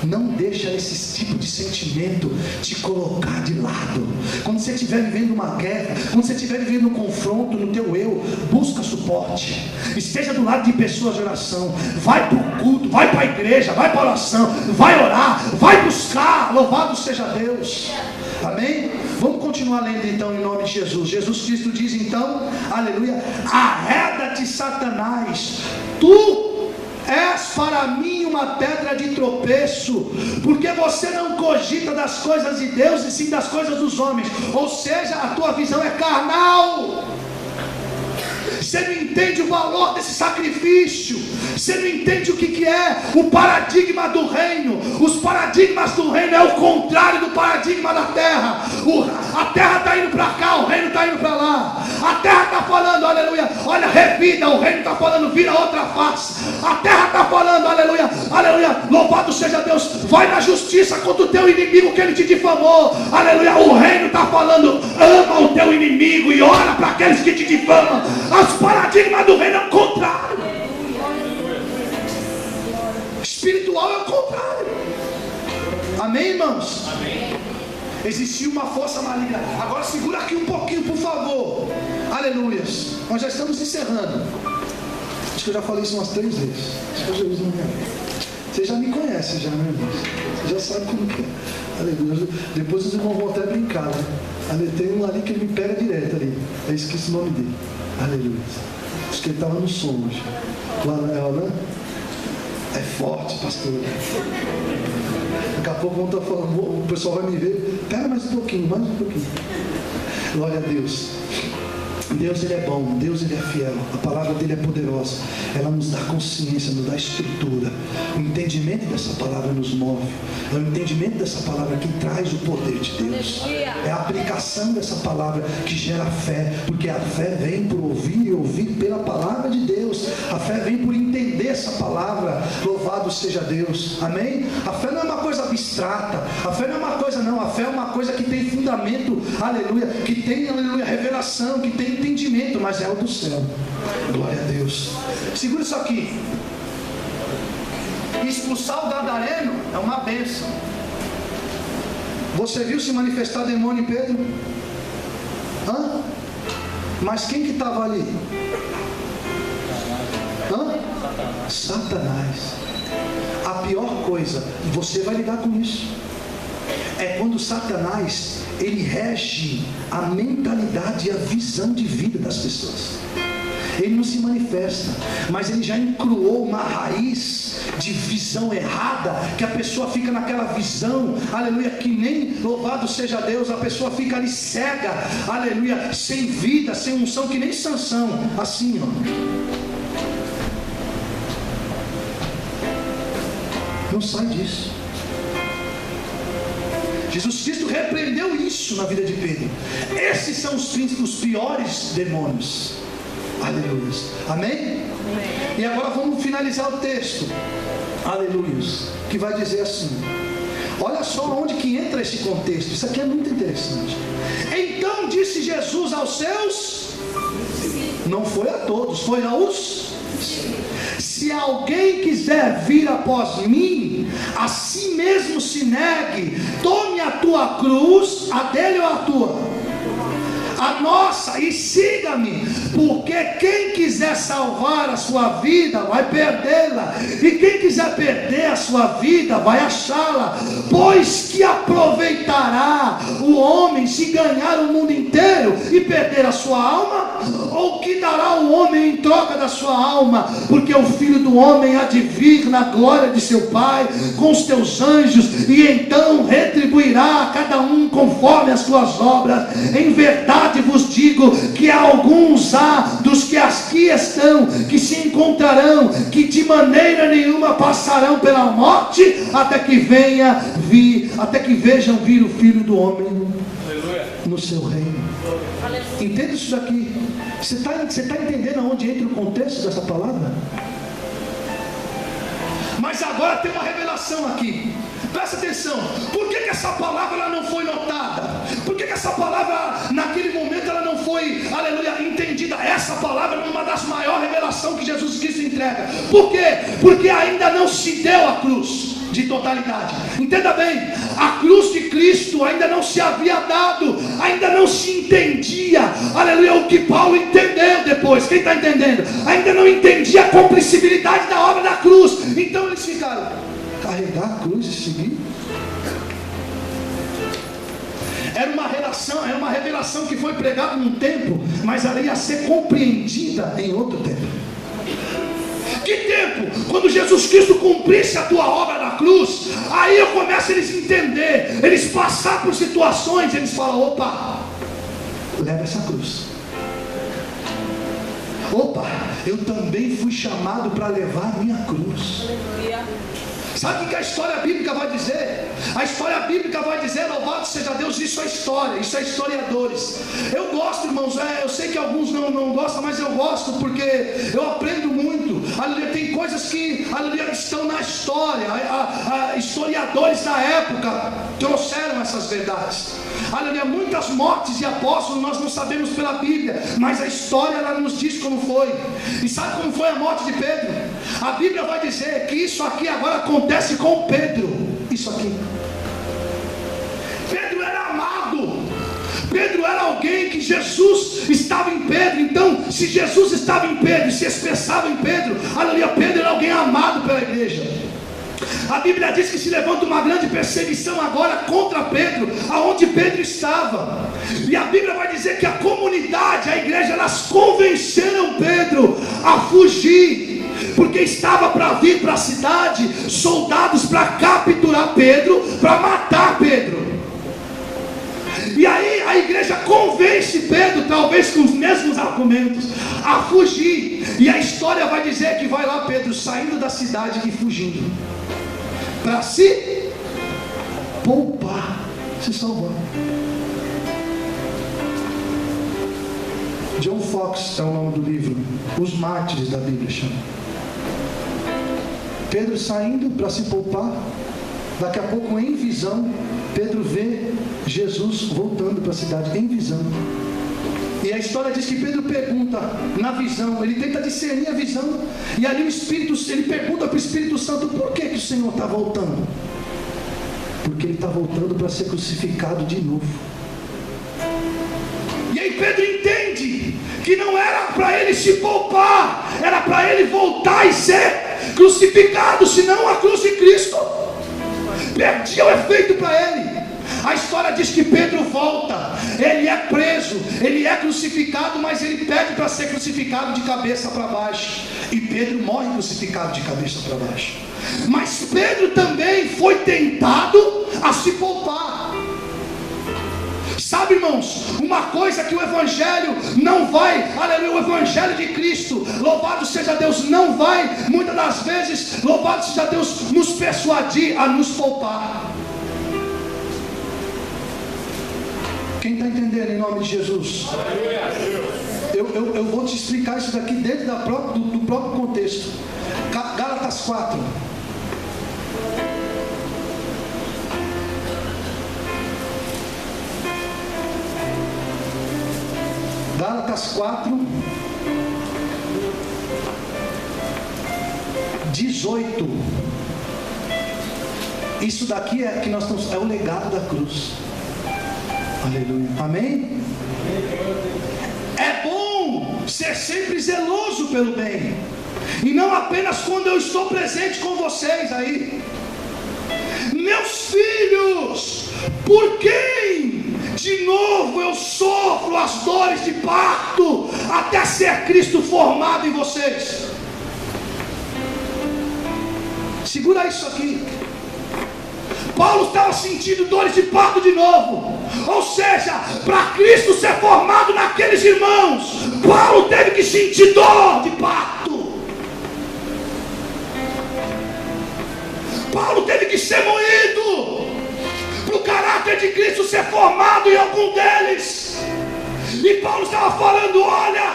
Não deixa esse tipo de sentimento te colocar de lado. Quando você estiver vivendo uma guerra, quando você estiver vivendo um confronto no teu eu, busca suporte. Esteja do lado de pessoas de oração. Vai para o culto, vai para a igreja, vai para a oração, vai orar, vai buscar. Louvado seja Deus. Amém? Vamos continuar lendo então em nome de Jesus. Jesus Cristo diz então, aleluia, arreda-te, Satanás, tu és para mim uma pedra de tropeço, porque você não cogita das coisas de Deus e sim das coisas dos homens. Ou seja, a tua visão é carnal. Você não entende o valor desse sacrifício. Você não entende o que é o paradigma do reino. Os paradigmas do reino é o contrário do paradigma da terra. A terra está indo para cá, o reino está indo para lá. A terra está falando, aleluia, olha, revida. O reino está falando, vira outra face. A terra está falando, aleluia, aleluia, louvado seja Deus, vai na justiça contra o teu inimigo que ele te difamou. Aleluia, o reino está falando, ama o teu inimigo e ora para aqueles que te difamam. As paradigmas do reino é o contrário. Espiritual é o contrário. Amém, irmãos? Amém. Existia uma força maligna. Agora segura aqui um pouquinho, por favor. Aleluias. Nós já estamos encerrando. Acho que eu já falei isso umas 3 vezes. Acho que Jesus não me ama. Você já me conhece, já, né, irmãos? Você já sabe como que é. Aleluia. Depois vocês vão até brincar, né? Tem um ali que ele me pega direto ali. Eu esqueci o nome dele. Aleluia. Acho que ele estava no som hoje. Lá na ela, né? É forte, pastor. Daqui a pouco vão estar falando, o pessoal vai me ver. Pera mais um pouquinho, mais um pouquinho. Glória a Deus. Deus, Ele é bom, Deus, Ele é fiel, a palavra dEle é poderosa, ela nos dá consciência, nos dá estrutura. O entendimento dessa palavra nos move, é o entendimento dessa palavra que traz o poder de Deus, é a aplicação dessa palavra que gera fé, porque a fé vem por ouvir e ouvir pela palavra de Deus, a fé vem por entender essa palavra. Louvado seja Deus, amém? A fé não é uma coisa abstrata, a fé não é uma coisa, não, a fé é uma coisa que tem fundamento, aleluia, que tem, aleluia, revelação, que tem entendimento, mas é o do céu. Glória a Deus. Segura isso aqui. Expulsar o gadareno é uma bênção. Você viu se manifestar demônio em Pedro? Hã? Mas quem que estava ali? Hã? Satanás. A pior coisa, e você vai lidar com isso, é quando Satanás, ele rege a mentalidade e a visão de vida das pessoas. Ele não se manifesta, mas ele já encruou uma raiz de visão errada, que a pessoa fica naquela visão, aleluia, que nem, louvado seja Deus, a pessoa fica ali cega, aleluia, sem vida, sem unção, que nem Sansão, assim, ó. Não sai disso. Jesus Cristo repreendeu isso na vida de Pedro. Esses são os piores demônios. Aleluia. Amém? Amém? E agora vamos finalizar o texto. Aleluia. Que vai dizer assim. Olha só onde que entra esse contexto. Isso aqui é muito interessante. Então disse Jesus aos seus, não foi a todos, foi aos. Se alguém quiser vir após mim, a si mesmo se negue, tome a tua cruz, a dele ou a tua? A nossa, e siga-me, porque quem quiser salvar a sua vida vai perdê-la, e quem quiser perder a sua vida vai achá-la. Pois que aproveitará o homem se ganhar o mundo inteiro e perder a sua alma? Ou que dará o homem em troca da sua alma? Porque o Filho do Homem há de vir na glória de seu Pai com os teus anjos, e então retribuirá a cada um conforme as suas obras. Em verdade vos digo que alguns há dos que aqui estão, que se encontrarão, que de maneira nenhuma passarão pela morte, até que vejam vir o Filho do Homem no seu reino. Entenda isso daqui. Você está entendendo aonde entra o contexto dessa palavra? Mas agora tem uma revelação aqui. Presta atenção. Por que essa palavra ela não foi notada? Por que essa palavra naquele momento ela não foi, aleluia, entendida? Essa palavra é uma das maiores revelações que Jesus Cristo entrega. Por quê? Porque ainda não se deu a cruz de totalidade. Entenda bem, a cruz de Cristo ainda não se havia dado, ainda não se entendia, aleluia, o que Paulo entendeu depois. Quem está entendendo? Ainda não entendia a compreensibilidade da obra da cruz. Então eles ficaram, carregar a cruz e seguir? Era uma revelação que foi pregada num tempo, mas ela ia ser compreendida em outro tempo. Que tempo? Quando Jesus Cristo cumprisse a tua obra na cruz, aí eu começo a eles entender, eles passar por situações, eles falam, opa, leva essa cruz. Opa, eu também fui chamado para levar a minha cruz. Sabe o que a história bíblica vai dizer? A história bíblica vai dizer, louvado seja Deus, isso é história, isso é historiadores. Eu gosto, irmãos, eu sei que alguns não gostam, mas eu gosto porque eu aprendo muito. Aleluia, tem coisas que, aleluia, estão na história. Historiadores da época trouxeram essas verdades. Aleluia, muitas mortes de apóstolos nós não sabemos pela Bíblia, mas a história ela nos diz como foi. E sabe como foi a morte de Pedro? A Bíblia vai dizer que isso aqui agora acontece com Pedro. Isso aqui. Pedro era amado. Pedro era alguém que Jesus estava em Pedro. Então, se Jesus estava em Pedro e se expressava em Pedro, aleluia, Pedro era alguém amado pela igreja. A Bíblia diz que se levanta uma grande perseguição agora contra Pedro, aonde Pedro estava. E a Bíblia vai dizer que a comunidade, a igreja, elas convenceram Pedro a fugir, porque estava para vir para a cidade soldados para capturar Pedro, para matar Pedro. E aí a a igreja convence Pedro, talvez com os mesmos argumentos, a fugir. E a história vai dizer que vai lá Pedro saindo da cidade e fugindo, para se poupar, se salvar. John Fox é o nome do livro, Os Mártires da Bíblia chama. Pedro saindo para se poupar. Daqui a pouco, em visão, Pedro vê Jesus voltando para a cidade, em visão. E a história diz que Pedro pergunta na visão, ele tenta discernir a visão, e ali o Espírito, ele pergunta para o Espírito Santo: por que o Senhor está voltando? Porque ele está voltando para ser crucificado de novo. E aí Pedro entende que não era para ele se poupar, era para ele voltar e ser crucificado, senão a cruz de Cristo perdia o efeito para ele. A história diz que Pedro volta, ele é preso, ele é crucificado, mas ele pede para ser crucificado de cabeça para baixo, e Pedro morre crucificado de cabeça para baixo. Mas Pedro também foi tentado a se poupar. Sabe, irmãos, uma coisa que o Evangelho não vai, aleluia, o Evangelho de Cristo, louvado seja Deus, não vai, muitas das vezes, louvado seja Deus, nos persuadir a nos poupar. Quem está entendendo em nome de Jesus? Eu vou te explicar isso daqui dentro do próprio contexto. Gálatas 4. Gálatas 4, 18. Isso daqui é que nós estamos, é o legado da cruz. Aleluia. Amém? É bom ser sempre zeloso pelo bem, e não apenas quando eu estou presente com vocês aí. Meus filhos, por quem de novo eu sofro as dores de parto, até ser Cristo formado em vocês? Segura isso aqui. Paulo estava sentindo dores de parto de novo. Ou seja, para Cristo ser formado naqueles irmãos, Paulo teve que sentir dor de parto. Paulo teve que ser moído para o caráter de Cristo ser formado em algum deles. E Paulo estava falando: olha,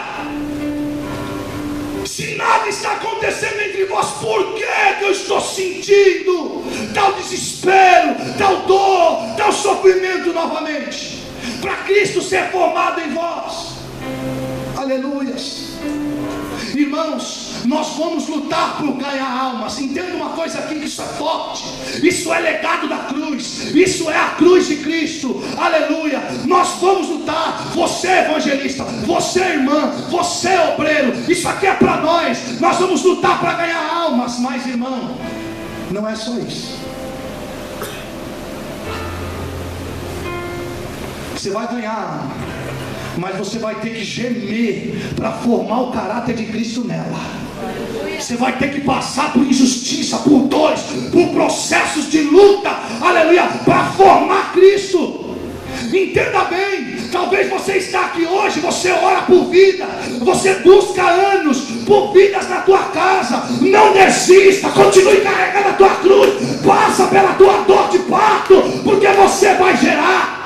se nada está acontecendo entre vós, por que eu estou sentindo tal desespero, tal dor, tal sofrimento novamente? Para Cristo ser formado em vós. Aleluias. Irmãos, nós vamos lutar por ganhar almas. Entenda uma coisa aqui, que isso é forte. Isso é legado da cruz. Isso é a cruz de Cristo. Aleluia. Nós vamos lutar. Você evangelista, você irmã, você obreiro, isso aqui é para nós. Nós vamos lutar para ganhar almas. Mas, irmão, não é só isso. Você vai ganhar alma, mas você vai ter que gemer para formar o caráter de Cristo nela. Você vai ter que passar por injustiça, por dores, por processos de luta, aleluia, para formar Cristo. Entenda bem, talvez você está aqui hoje, você ora por vida, você busca anos por vidas na tua casa. Não desista, continue carregando a tua cruz, passa pela tua dor de parto, porque você vai gerar.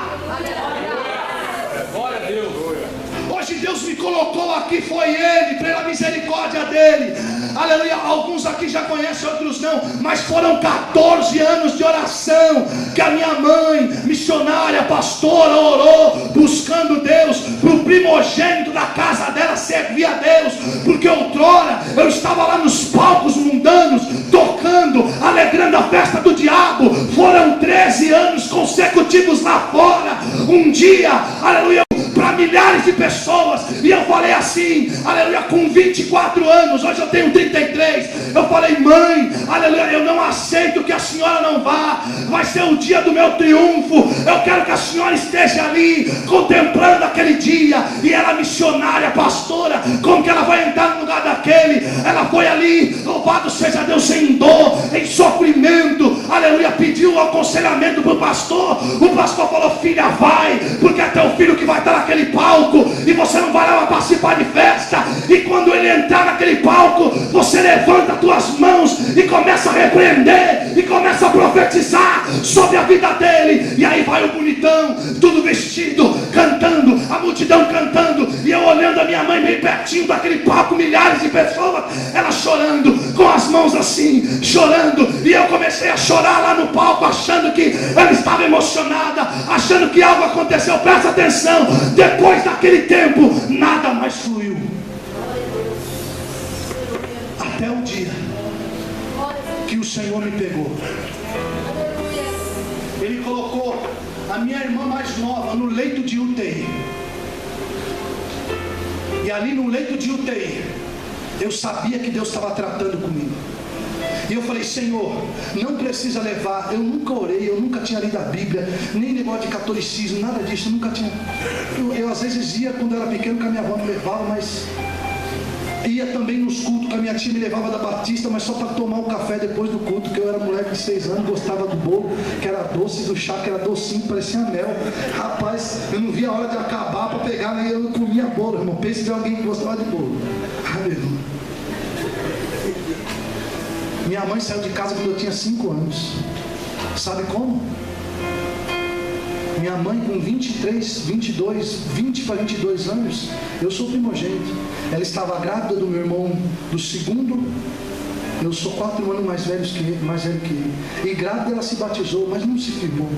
Deus me colocou aqui, foi Ele, pela misericórdia dEle, aleluia. Alguns aqui já conhecem, outros não, mas foram 14 anos de oração que a minha mãe, missionária, pastora, orou, buscando Deus, para o primogênito da casa dela servir a Deus, porque outrora eu estava lá nos palcos mundanos, tocando, alegrando a festa do diabo. Foram 13 anos consecutivos lá fora, um dia, aleluia, para milhares de pessoas. E eu falei assim, aleluia, com 24 anos, hoje eu tenho 33. Eu falei: mãe, aleluia, eu não aceito que a senhora não vá. Vai ser o dia do meu triunfo. Eu quero que a senhora esteja ali contemplando aquele dia. E ela, missionária, pastora, como que ela vai entrar no lugar daquele? Ela foi ali, louvado seja Deus, em dor, em sofrimento, aleluia, pediu pediu o aconselhamento para o pastor falou: filha, vai, porque é teu filho que vai estar naquele palco, e você não vai lá participar de festa. E quando ele entrar naquele palco, você levanta as tuas mãos e começa a repreender, e começa a profetizar sobre a vida dele. E aí vai o bonitão, tudo vestido, cantando, a multidão cantando, e eu olhando a minha mãe bem pertinho daquele palco, milhares de pessoas, ela chorando, com as mãos assim, chorando. E eu comecei a chorar lá no palco, achando que ela estava emocionada, achando que algo aconteceu. Presta atenção, depois daquele tempo, nada mais fluiu. Até o dia que o Senhor me pegou. Ele colocou a minha irmã mais nova no leito de UTI. E ali no leito de UTI, eu sabia que Deus estava tratando comigo. E eu falei: Senhor, não precisa levar. Eu nunca orei, eu nunca tinha lido a Bíblia, nem negócio de catolicismo, nada disso, eu nunca tinha. Eu às vezes ia quando era pequeno, que a minha avó me levava, mas ia também nos cultos, que a minha tia me levava da Batista, mas só para tomar um café depois do culto, que eu era moleque de 6 anos, gostava do bolo, que era doce, do chá, que era docinho, parecia mel. Rapaz, eu não via a hora de acabar para pegar, né? Eu não comia bolo, irmão. Pense de alguém que gostava de bolo. Aleluia. Minha mãe saiu de casa quando eu tinha 5 anos. Sabe como? Minha mãe com 23, 22, 20 para 22 anos, eu sou primogênito. Ela estava grávida do meu irmão do segundo. Eu sou 4 anos mais velho que ele. E grávida ela se batizou, mas não se firmou.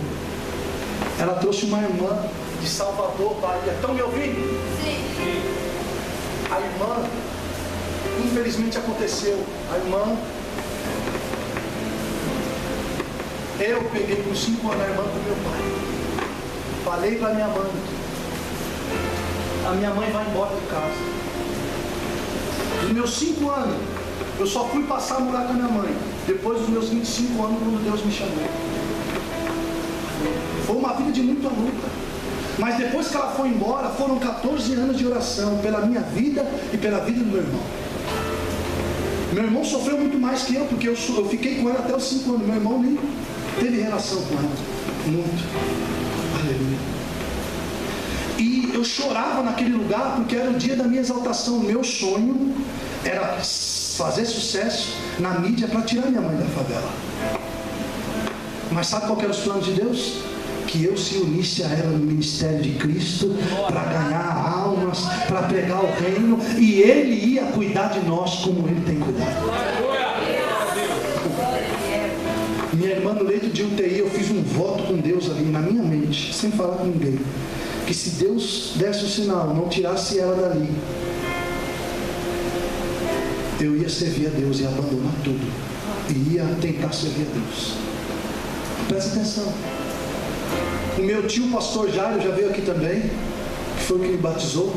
Ela trouxe uma irmã de Salvador, Bahia. Estão me ouvindo? Sim. A irmã, infelizmente aconteceu. A irmã, eu peguei com 5 anos a irmã do meu pai. Falei para minha mãe: a minha mãe vai embora de casa. Dos meus 5 anos, eu só fui passar a morar com a minha mãe depois dos meus 25 anos, quando Deus me chamou. Foi uma vida de muita luta. Mas depois que ela foi embora, foram 14 anos de oração pela minha vida e pela vida do meu irmão. Meu irmão sofreu muito mais que eu, porque eu fiquei com ela até os 5 anos. Meu irmão nem teve relação com ela. Muito. Aleluia. E eu chorava naquele lugar, porque era o dia da minha exaltação. Meu sonho era fazer sucesso na mídia para tirar minha mãe da favela. Mas sabe qual que eram os planos de Deus? Que eu se unisse a ela no ministério de Cristo, para ganhar almas, para pregar o reino, e Ele ia cuidar de nós como Ele tem cuidado. Minha irmã no leito de UTI, eu fiz um voto com Deus ali na minha mente, sem falar com ninguém, que se Deus desse o sinal, não tirasse ela dali, eu ia servir a Deus e abandonar tudo, e ia tentar servir a Deus. Presta atenção. O meu tio, o pastor Jairo, já veio aqui também, que foi o que me batizou.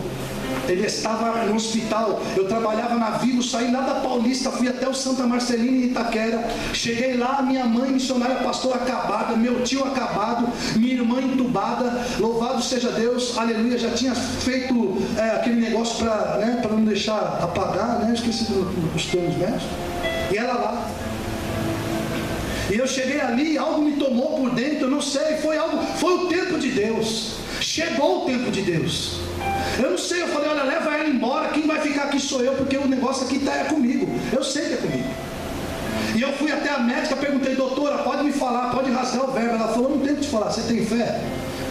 Ele estava no hospital. Eu trabalhava na Vivo, saí lá da Paulista, fui até o Santa Marcelina em Itaquera. Cheguei lá, minha mãe missionária, pastor acabada, meu tio acabado, minha irmã entubada. Louvado seja Deus, aleluia. Já tinha feito aquele negócio para não deixar apagar, né? Eu esqueci dos termos médicos. E ela lá. E eu cheguei ali, algo me tomou por dentro, eu não sei, foi o tempo de Deus. Chegou o tempo de Deus. Eu não sei, eu falei: olha, leva ela embora, quem vai ficar aqui sou eu, porque o negócio aqui é comigo. Eu sei que é comigo. E eu fui até a médica, perguntei: doutora, pode me falar, pode rasgar o verbo. Ela falou: não tem que te falar, você tem fé?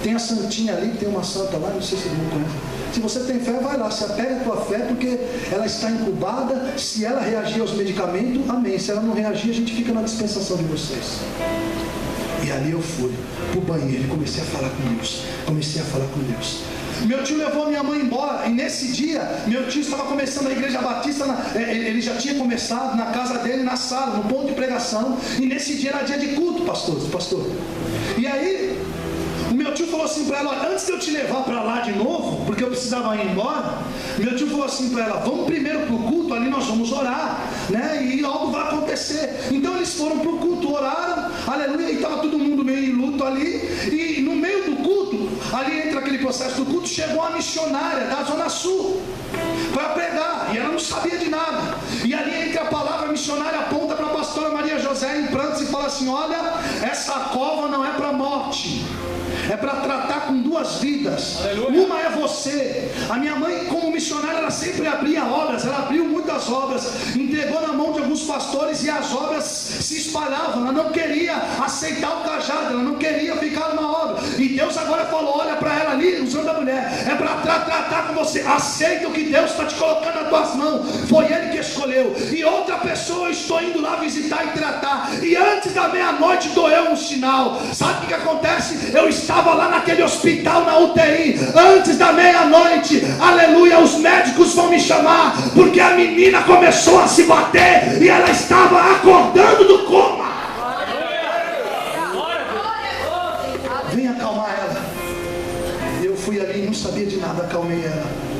Tem a santinha ali, tem uma santa lá, não sei se você não conhece. Se você tem fé, vai lá, se apega a tua fé, porque ela está incubada. Se ela reagir aos medicamentos, amém. Se ela não reagir, a gente fica na dispensação de vocês. E ali eu fui para o banheiro e comecei a falar com Deus. Meu tio levou minha mãe embora, e nesse dia, meu tio estava começando a igreja batista, ele já tinha começado na casa dele, na sala, no ponto de pregação, e nesse dia era dia de culto, pastor. E aí, o meu tio falou assim para ela: olha, antes de eu te levar para lá de novo, porque eu precisava ir embora, meu tio falou assim para ela: vamos primeiro para o culto, ali nós vamos orar, né? E algo vai acontecer. Então eles foram para o culto, oraram, aleluia, e estava todo mundo meio em luto ali, e no meio do culto, ali entre aquele processo do culto, chegou a missionária da Zona Sul para pregar, e ela não sabia de nada, e ali entre a palavra missionária aponta para pastor pastora Maria José em prantos e fala assim: olha, essa cova não é para morte, é para tratar com duas vidas. Aleluia. Uma é você. A minha mãe, como missionária, ela sempre abria obras, ela abriu muitas obras, entregou na mão de alguns pastores e as obras se espalhavam. Ela não queria aceitar o cajado, ela não queria ficar numa obra. E Deus agora falou: olha para ela ali, usando a mulher, é para tratar com você. Aceita o que Deus está te colocando nas tuas mãos. Foi Ele que escolheu. E outra pessoa, eu estou indo lá visitar e tratar. E antes da meia-noite doeu um sinal. Sabe o que acontece? Eu estava lá naquele hospital, na UTI, antes da meia-noite, aleluia, os médicos vão me chamar, porque a menina começou a se bater, e ela estava acordando do coma. Vem acalmar ela. Eu fui ali, não sabia de nada, acalmei ela.